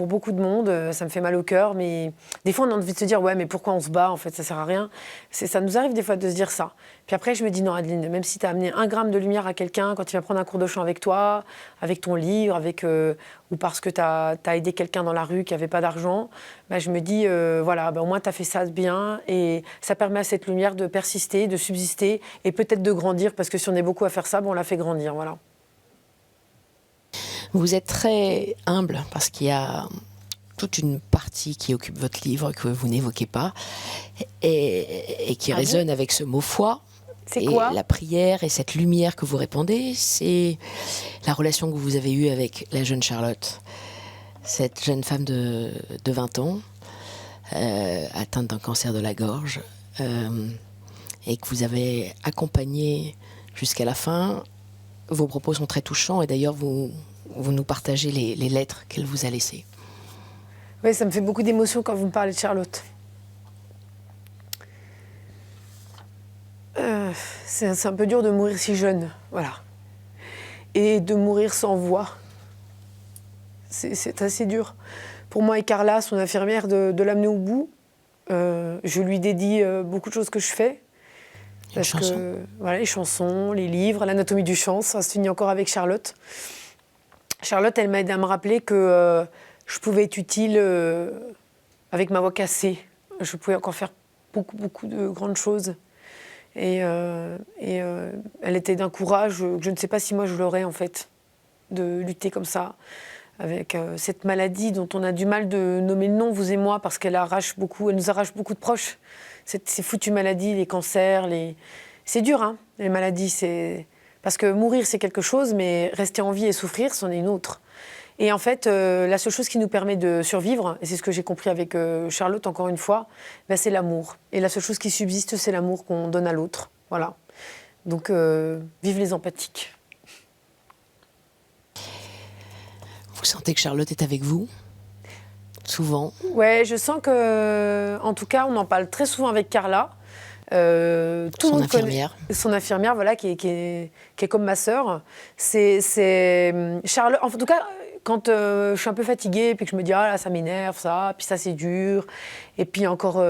beaucoup de monde. Ça me fait mal au cœur, mais des fois, on a envie de se dire, ouais, mais pourquoi on se bat ? En fait, ça sert à rien. Ça nous arrive des fois de se dire ça. Puis après, je me dis, non, Adeline, même si tu as amené 1 gramme de lumière à quelqu'un, quand il va prendre un cours de chant avec toi, avec ton livre, ou parce que tu as aidé quelqu'un dans la rue qui n'avait pas d'argent, bah, je me dis, voilà, bah, au moins, tu as fait ça bien, et ça permet à cette lumière de persister, de subsister, et peut-être de grandir, parce que si on est beaucoup à faire ça, bah, on la fait grandir, voilà. Vous êtes très humble parce qu'il y a toute une partie qui occupe votre livre que vous n'évoquez pas et qui résonne avec ce mot foi. C'est quoi ? La prière et cette lumière que vous répandez, c'est la relation que vous avez eue avec la jeune Charlotte, cette jeune femme de 20 ans, atteinte d'un cancer de la gorge, et que vous avez accompagnée jusqu'à la fin. Vos propos sont très touchants et d'ailleurs vous nous partagez les lettres qu'elle vous a laissées. Oui, ça me fait beaucoup d'émotions quand vous me parlez de Charlotte. C'est un peu dur de mourir si jeune, voilà. Et de mourir sans voix. C'est assez dur. Pour moi et Carla, son infirmière, de l'amener au bout. Je lui dédie beaucoup de choses que je fais. Parce que, voilà, les chansons, les livres, l'anatomie du chant, ça se finit encore avec Charlotte. Charlotte, elle m'a aidé à me rappeler que je pouvais être utile avec ma voix cassée. Je pouvais encore faire beaucoup de grandes choses. Et elle était d'un courage que je ne sais pas si moi je l'aurais, en fait, de lutter comme ça, avec cette maladie dont on a du mal de nommer le nom, vous et moi, parce qu'elle nous arrache beaucoup de proches. Ces foutues maladies, les cancers, c'est dur, hein, les maladies. Parce que mourir, c'est quelque chose, mais rester en vie et souffrir, c'en est une autre. Et en fait, la seule chose qui nous permet de survivre, et c'est ce que j'ai compris avec Charlotte, encore une fois, ben, c'est l'amour. Et la seule chose qui subsiste, c'est l'amour qu'on donne à l'autre. Voilà. Donc, vive les empathiques. Vous sentez que Charlotte est avec vous ? Souvent ? Ouais, je sens que, en tout cas, on en parle très souvent avec Carla. Tout le monde infirmière. Connaît son infirmière, voilà, qui est comme ma sœur. C'est Charlotte. En tout cas, quand je suis un peu fatiguée, puis que je me dis ah là ça m'énerve ça, puis ça c'est dur, et puis encore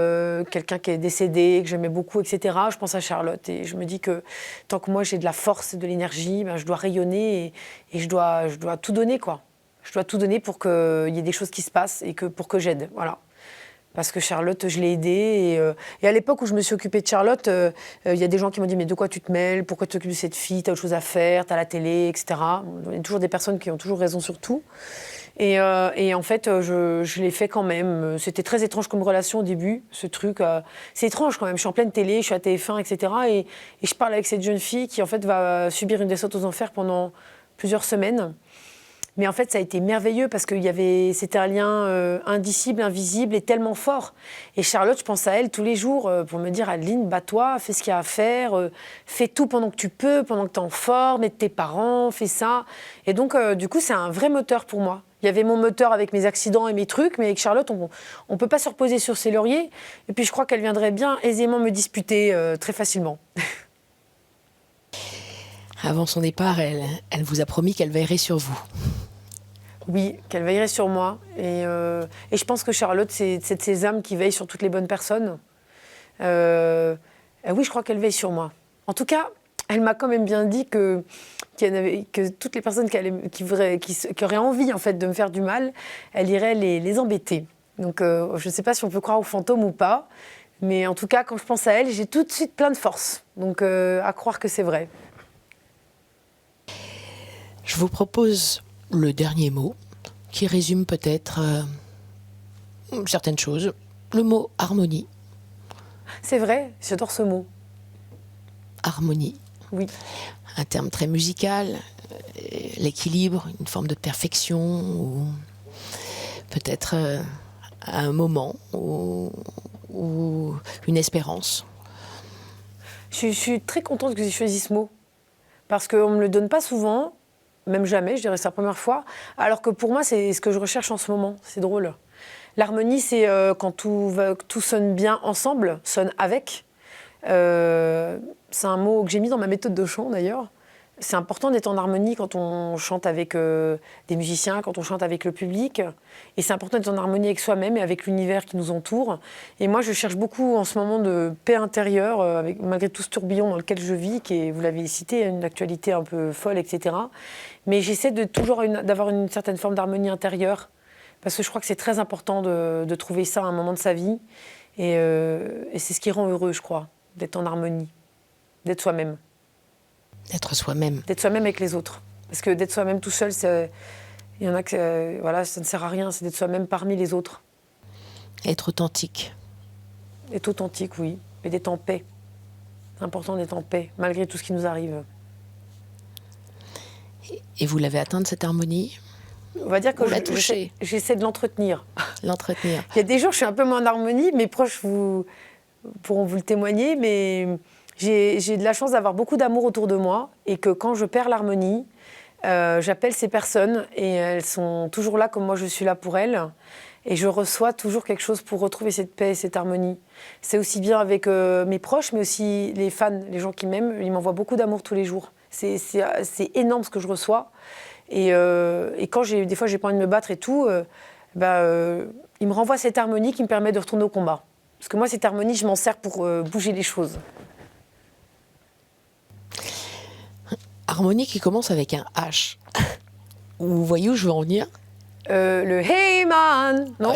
quelqu'un qui est décédé que j'aimais beaucoup, etc. Je pense à Charlotte et je me dis que tant que moi j'ai de la force et de l'énergie, ben, je dois rayonner et je dois tout donner quoi. Je dois tout donner pour qu'il y ait des choses qui se passent et pour que j'aide, voilà. Parce que Charlotte, je l'ai aidée. Et à l'époque où je me suis occupée de Charlotte, il y a des gens qui m'ont dit « Mais de quoi tu te mêles ? Pourquoi tu t'occupes de cette fille ? T'as autre chose à faire, t'as la télé, etc. » Il y a toujours des personnes qui ont toujours raison sur tout. Et en fait, je l'ai fait quand même. C'était très étrange comme relation au début, ce truc. C'est étrange quand même. Je suis en pleine télé, je suis à TF1, etc. Et je parle avec cette jeune fille qui, en fait, va subir une descente aux enfers pendant plusieurs semaines. Mais en fait, ça a été merveilleux parce que c'était un lien indicible, invisible et tellement fort. Et Charlotte, je pense à elle tous les jours pour me dire « Adeline, bats-toi, fais ce qu'il y a à faire, fais tout pendant que tu peux, pendant que tu es en forme, aide tes parents, fais ça. » Et donc, du coup, c'est un vrai moteur pour moi. Il y avait mon moteur avec mes accidents et mes trucs, mais avec Charlotte, on ne peut pas se reposer sur ses lauriers. Et puis, je crois qu'elle viendrait bien aisément me disputer très facilement. Avant son départ, elle vous a promis qu'elle veillerait sur vous. Oui, qu'elle veillerait sur moi. Et je pense que Charlotte, c'est de ces âmes qui veillent sur toutes les bonnes personnes. Oui, je crois qu'elle veille sur moi. En tout cas, elle m'a quand même bien dit que toutes les personnes qui auraient envie en fait, de me faire du mal, elle irait les embêter. Donc, je ne sais pas si on peut croire aux fantômes ou pas. Mais en tout cas, quand je pense à elle, j'ai tout de suite plein de force. Donc, à croire que c'est vrai. Je vous propose le dernier mot qui résume peut-être certaines choses Le mot harmonie. C'est vrai, j'adore ce mot. Harmonie. Oui. Un terme très musical, l'équilibre, une forme de perfection, ou peut-être un moment, ou une espérance. Je suis très contente que j'ai choisi ce mot, parce qu'on ne me le donne pas souvent, même jamais, je dirais c'est la première fois, alors que pour moi, c'est ce que je recherche en ce moment, c'est drôle. L'harmonie, c'est quand tout sonne bien ensemble, sonne avec. C'est un mot que j'ai mis dans ma méthode de chant d'ailleurs. C'est important d'être en harmonie quand on chante avec des musiciens, quand on chante avec le public. Et c'est important d'être en harmonie avec soi-même et avec l'univers qui nous entoure. Et moi, je cherche beaucoup en ce moment de paix intérieure, malgré tout ce tourbillon dans lequel je vis, qui est, vous l'avez cité, une actualité un peu folle, etc. Mais j'essaie d'avoir une certaine forme d'harmonie intérieure, parce que je crois que c'est très important de trouver ça à un moment de sa vie. Et c'est ce qui rend heureux, je crois, d'être en harmonie, d'être soi-même. D'être soi-même. D'être soi-même avec les autres. Parce que d'être soi-même tout seul, il y en a que voilà, ça ne sert à rien, c'est d'être soi-même parmi les autres. Être authentique. Être authentique, oui, et d'être en paix. C'est important d'être en paix, malgré tout ce qui nous arrive. Et vous l'avez atteinte, cette harmonie? On va dire que j'essaie de l'entretenir. L'entretenir. Il y a des jours, je suis un peu moins en harmonie, mes proches pourront vous le témoigner, mais j'ai de la chance d'avoir beaucoup d'amour autour de moi, et que quand je perds l'harmonie, j'appelle ces personnes, et elles sont toujours là comme moi je suis là pour elles, et je reçois toujours quelque chose pour retrouver cette paix et cette harmonie. C'est aussi bien avec mes proches, mais aussi les fans, les gens qui m'aiment, ils m'envoient beaucoup d'amour tous les jours. C'est énorme ce que je reçois. Et quand des fois j'ai pas envie de me battre et tout, ils me renvoient cette harmonie qui me permet de retourner au combat. Parce que moi, cette harmonie, je m'en sers pour bouger les choses. Harmonie qui commence avec un H. Vous voyez où je veux en venir? Le Hey Man, non?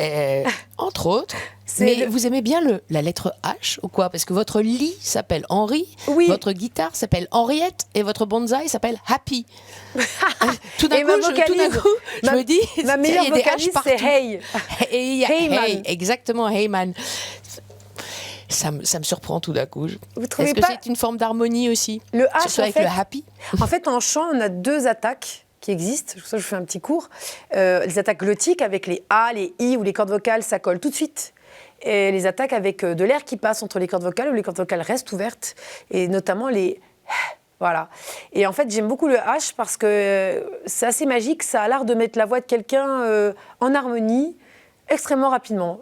Entre autres. Mais vous aimez bien la lettre H ou quoi? Parce que votre lit s'appelle Henri, oui. Votre guitare s'appelle Henriette et votre bonsaï s'appelle Happy. Tout d'un coup, je me dis, ma meilleure vocaliste, c'est Hey. Hey Man. Exactement, Hey Man. Ça me surprend tout d'un coup. Est-ce que c'est une forme d'harmonie aussi? Le H, surtout avec le Happy. En fait, en chant, on a deux attaques qui existent. Ça, je fais un petit cours. Les attaques glottiques avec les A, les I ou les cordes vocales, ça colle tout de suite. Et les attaques avec de l'air qui passe entre les cordes vocales, où les cordes vocales restent ouvertes, et notamment les... Voilà. Et en fait, j'aime beaucoup le H parce que c'est assez magique. Ça a l'art de mettre la voix de quelqu'un en harmonie extrêmement rapidement.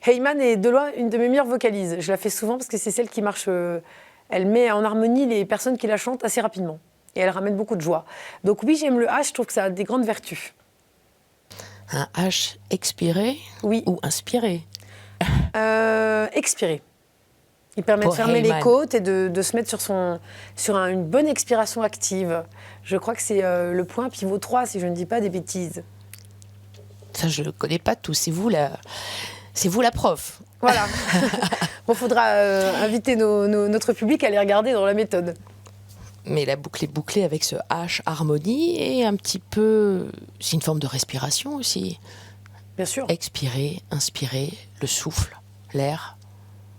Heyman est de loin une de mes meilleures vocalises. Je la fais souvent parce que c'est celle qui marche. Elle met en harmonie les personnes qui la chantent assez rapidement. Et elle ramène beaucoup de joie. Donc oui, j'aime le H. Je trouve que ça a des grandes vertus. Un H expiré? Oui. Ou inspiré? Expirer. Il permet de fermer les côtes et de se mettre sur une bonne expiration active. Je crois que c'est le point pivot 3, si je ne dis pas des bêtises. Ça, je ne le connais pas tout. C'est vous la prof. Voilà. Bon, faudra inviter notre public à les regarder dans la méthode. Mais la boucle est bouclée avec ce H harmonie et un petit peu... C'est une forme de respiration aussi. Bien sûr. Expirer, inspirer, le souffle, l'air.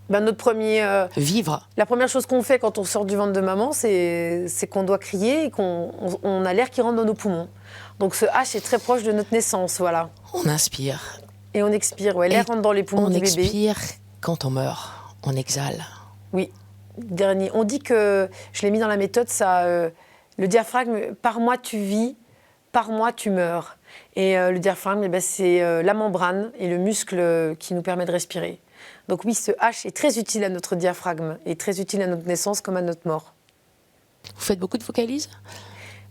Notre premier... Vivre. La première chose qu'on fait quand on sort du ventre de maman, c'est qu'on doit crier et qu'on a l'air qui rentre dans nos poumons. Donc ce H est très proche de notre naissance, voilà. On inspire. Et on expire, ouais. L'air rentre dans les poumons du bébé. On expire quand on meurt, on exhale. Oui. Dernier. On dit que, je l'ai mis dans la méthode, ça, le diaphragme, par moi tu vis, par moi tu meurs. Et le diaphragme, c'est la membrane et le muscle qui nous permet de respirer. Donc oui, ce H est très utile à notre diaphragme et très utile à notre naissance comme à notre mort. Vous faites beaucoup de vocalises ?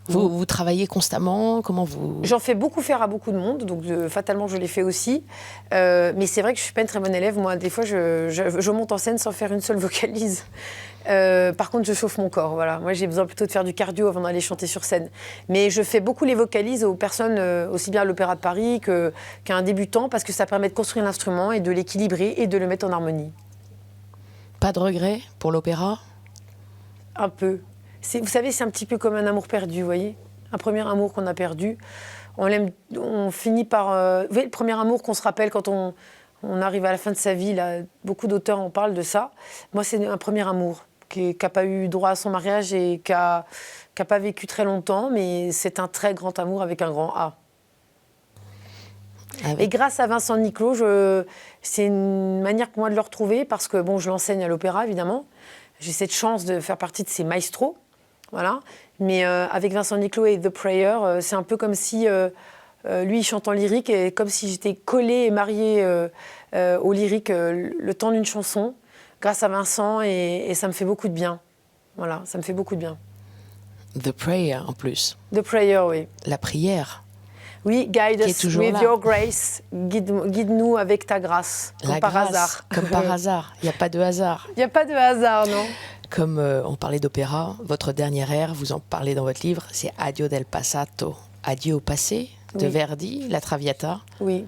Vous travaillez constamment? Comment vous... J'en fais beaucoup faire à beaucoup de monde, donc fatalement je l'ai fait aussi. Mais c'est vrai que je ne suis pas une très bonne élève. Moi, des fois, je monte en scène sans faire une seule vocalise. Par contre, je chauffe mon corps. Voilà. Moi, j'ai besoin plutôt de faire du cardio avant d'aller chanter sur scène. Mais je fais beaucoup les vocalises aux personnes, aussi bien à l'Opéra de Paris qu'à un débutant, parce que ça permet de construire l'instrument et de l'équilibrer et de le mettre en harmonie. Pas de regret pour l'opéra? Un peu. Vous savez, c'est un petit peu comme un amour perdu, vous voyez. Un premier amour qu'on a perdu. On finit par... vous voyez, le premier amour qu'on se rappelle quand on On arrive à la fin de sa vie, là, beaucoup d'auteurs en parlent de ça. Moi, c'est un premier amour qui n'a pas eu droit à son mariage et qui n'a pas vécu très longtemps, mais c'est un très grand amour avec un grand A. Ah oui. Et grâce à Vincent Niclot, c'est une manière pour moi de le retrouver parce que bon, je l'enseigne à l'opéra, évidemment. J'ai cette chance de faire partie de ces maestros. Voilà. Mais avec Vincent Niclot et The Prayer, c'est un peu comme si lui, il chante en lyrique et comme si j'étais collée et mariée au lyrique le temps d'une chanson grâce à Vincent et ça me fait beaucoup de bien. Voilà, ça me fait beaucoup de bien. The Prayer en plus. The Prayer, oui. La prière. Oui, guide us with your grace. Guide-nous avec ta grâce. Comme par hasard. Comme par hasard. Il n'y a pas de hasard. Il n'y a pas de hasard, non. Comme on parlait d'opéra, votre dernière ère, vous en parlez dans votre livre, c'est Addio del passato. Adieu au passé, de Verdi, La Traviata. Oui.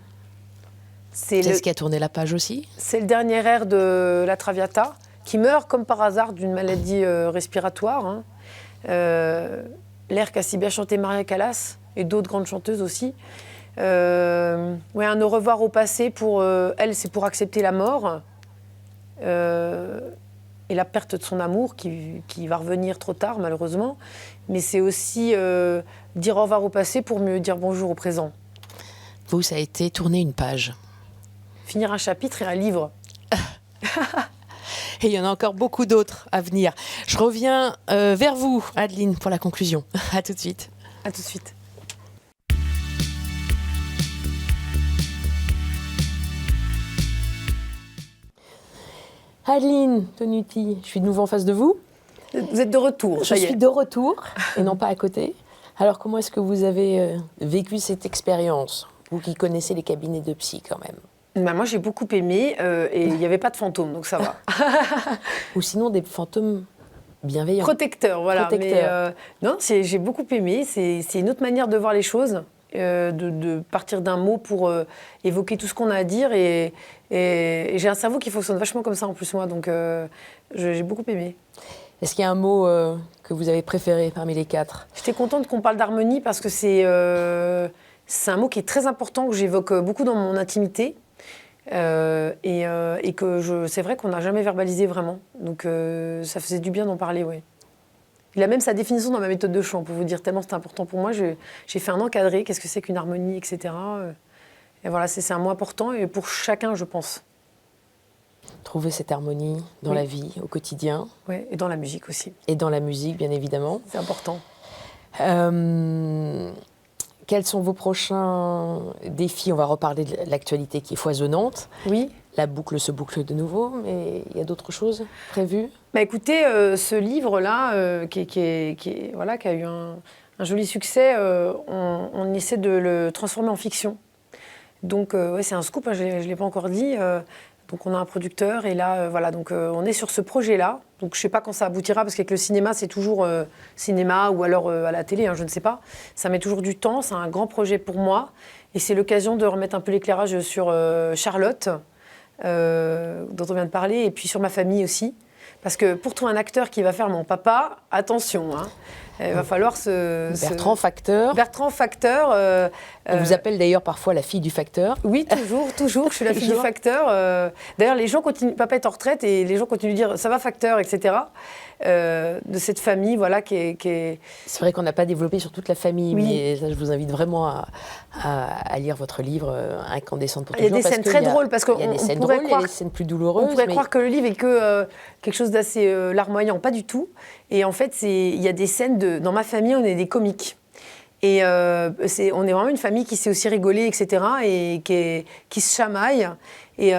C'est ce qui a tourné la page aussi. C'est le dernier air de La Traviata, qui meurt comme par hasard d'une maladie respiratoire. Hein. L'air qu'a si bien chanté Maria Callas et d'autres grandes chanteuses aussi. Ouais, un au revoir au passé, pour elle, c'est pour accepter la mort et la perte de son amour qui va revenir trop tard, malheureusement. Mais c'est aussi dire au revoir au passé pour mieux dire bonjour au présent. Vous, ça a été tourner une page. Finir un chapitre et un livre. Et il y en a encore beaucoup d'autres à venir. Je reviens vers vous, Adeline, pour la conclusion. À tout de suite. À tout de suite. Adeline Tonuti, je suis de nouveau en face de vous. Vous êtes de retour. Je suis de retour et non pas à côté. Alors, comment est-ce que vous avez vécu cette expérience, vous qui connaissez les cabinets de psy quand même? Bah moi, j'ai beaucoup aimé et il n'y avait pas de fantômes, donc ça va. Ou sinon des fantômes bienveillants. Protecteurs, voilà. Protecteurs. Mais, non, j'ai beaucoup aimé. C'est une autre manière de voir les choses, de partir d'un mot pour évoquer tout ce qu'on a à dire. Et j'ai un cerveau qui fonctionne vachement comme ça en plus, moi. Donc, j'ai beaucoup aimé. Est-ce qu'il y a un mot que vous avez préféré parmi les quatre? J'étais contente qu'on parle d'harmonie parce que c'est un mot qui est très important, que j'évoque beaucoup dans mon intimité. Et que c'est vrai qu'on n'a jamais verbalisé vraiment. Donc ça faisait du bien d'en parler, oui. Il a même sa définition dans ma méthode de chant, pour vous dire, tellement c'est important pour moi. J'ai fait un encadré, qu'est-ce que c'est qu'une harmonie, etc. Et voilà, c'est un mot important et pour chacun, je pense. Trouver cette harmonie dans la vie, au quotidien. Oui, et dans la musique aussi. Et dans la musique, bien évidemment. C'est important. Quels sont vos prochains défis? On va reparler de l'actualité qui est foisonnante. Oui. La boucle se boucle de nouveau, mais il y a d'autres choses prévues? Bah écoutez, ce livre-là, qui a eu un joli succès, on essaie de le transformer en fiction. Donc, c'est un scoop, hein, je ne l'ai pas encore dit. Donc, on a un producteur et là, on est sur ce projet-là. Donc, je ne sais pas quand ça aboutira, parce qu'avec le cinéma, c'est toujours cinéma ou alors à la télé, hein, je ne sais pas. Ça met toujours du temps, c'est un grand projet pour moi. Et c'est l'occasion de remettre un peu l'éclairage sur Charlotte, dont on vient de parler, et puis sur ma famille aussi. Parce que pour trouver un acteur qui va faire mon papa, attention, hein, il va falloir Bertrand Facteur. Bertrand Facteur. On vous appelle d'ailleurs parfois la fille du facteur. Oui, toujours. Je suis la fille du facteur. D'ailleurs, les gens continuent. Papa est en retraite et les gens continuent de dire ça va facteur, etc. De cette famille, voilà, qui est. C'est vrai qu'on n'a pas développé sur toute la famille, mais ça, je vous invite vraiment à lire votre livre Incandescente pour toujours. Il y a des scènes très drôles parce qu'on il y a des scènes drôles, il y a des scènes plus douloureuses. On pourrait croire que le livre est que quelque chose d'assez larmoyant, pas du tout. Et en fait, il y a des scènes dans ma famille, on est des comiques. Et on est vraiment une famille qui sait aussi rigoler, etc. et qui se chamaille. Et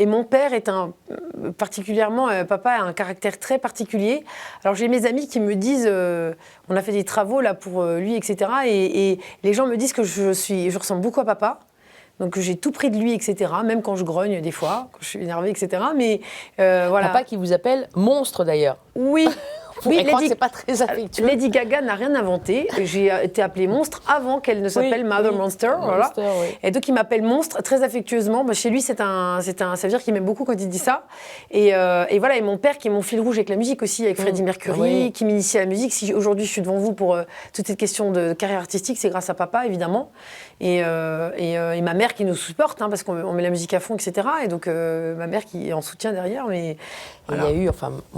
mon père est papa a un caractère très particulier. Alors j'ai mes amis qui me disent, on a fait des travaux là pour lui, etc. Et les gens me disent que je ressemble beaucoup à papa. Donc j'ai tout pris de lui, etc. Même quand je grogne des fois, quand je suis énervée, etc. Mais voilà. Papa qui vous appelle monstre d'ailleurs. Oui. Oui, elle croit que c'est pas très affectueux. Lady Gaga n'a rien inventé. J'ai été appelée Monstre avant qu'elle ne s'appelle Mother Monster. Voilà. Monster, oui. Et donc il m'appelle Monstre très affectueusement. Chez lui, ça veut dire qu'il m'aime beaucoup quand il dit ça. Et voilà, et mon père qui est mon fil rouge avec la musique aussi, avec Freddie Mercury, qui m'initie à la musique. Si aujourd'hui je suis devant vous pour toute cette question de carrière artistique, c'est grâce à papa évidemment. Et ma mère qui nous supporte, parce qu'on met la musique à fond, etc. Et donc ma mère qui est en soutien derrière. Mais voilà. Il y a eu,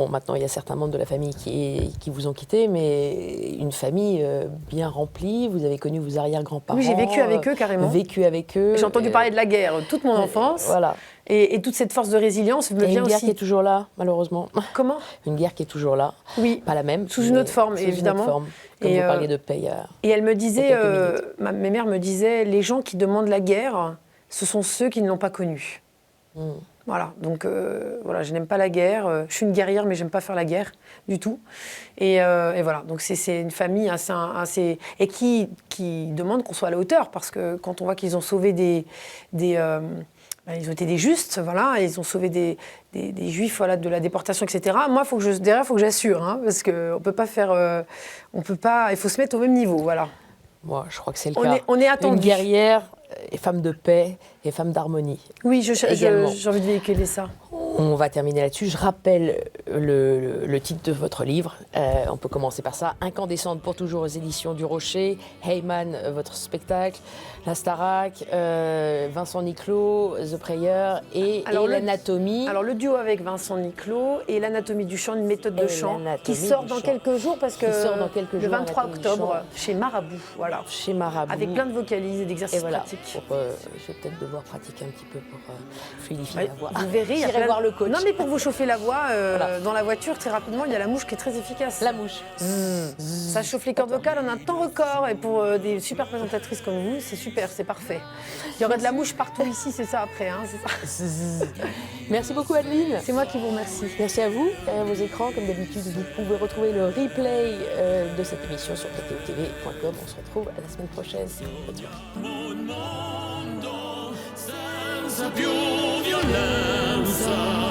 maintenant il y a certains membres de la famille qui vous ont quitté, mais une famille bien remplie. Vous avez connu vos arrière-grands-parents. Oui, j'ai vécu avec eux carrément. J'ai entendu parler de la guerre toute mon enfance. Voilà. Et toute cette force de résilience me vient aussi. Une guerre qui est toujours là, malheureusement. Comment ? Une guerre qui est toujours là. Oui. Pas la même. Sous une autre forme, évidemment. Une autre forme. Comme vous parliez de paix. Et elle me disait, ma mère me disait, les gens qui demandent la guerre, ce sont ceux qui ne l'ont pas connue. Voilà, donc voilà, je n'aime pas la guerre. Je suis une guerrière, mais j'aime pas faire la guerre du tout. Et voilà, donc c'est une famille assez et qui demande qu'on soit à la hauteur, parce que quand on voit qu'ils ont sauvé ils ont été des justes, voilà, ils ont sauvé des juifs, voilà, de la déportation, etc. Moi, derrière, il faut que j'assure, parce qu'on peut pas faire, il faut se mettre au même niveau, voilà. Moi, je crois que c'est le cas. On est attendu. Une guerrière et femme de paix et femme d'harmonie. Oui, j'ai envie de véhiculer ça. On va terminer là-dessus. Je rappelle le titre de votre livre. On peut commencer par ça. Incandescente pour toujours aux éditions du Rocher. Heyman, votre spectacle. La Starac, Vincent Niclot, The Prayer et l'Anatomie. Alors le duo avec Vincent Niclot et l'Anatomie du chant, une méthode de chant qui sort dans quelques jours, parce que le 23 octobre chez Marabout, voilà. Chez Marabout. Avec plein de vocalises et d'exercices pratiques. Je vais peut-être devoir pratiquer un petit peu pour fluidifier la voix. Vous verrez, j'irai voir le coach. Non, mais pour vous chauffer la voix, dans la voiture, très rapidement, il y a la mouche qui est très efficace. La mouche. Ça chauffe les cordes vocales en un temps record, et pour des super présentatrices comme vous, c'est super. C'est parfait. Il y aurait de la mouche partout ici, c'est ça après. C'est ça. Merci beaucoup Adeline. C'est moi qui vous remercie. Merci à vous. Derrière vos écrans, comme d'habitude, vous pouvez retrouver le replay de cette émission sur kto-tv.com. On se retrouve la semaine prochaine. Bonne soirée.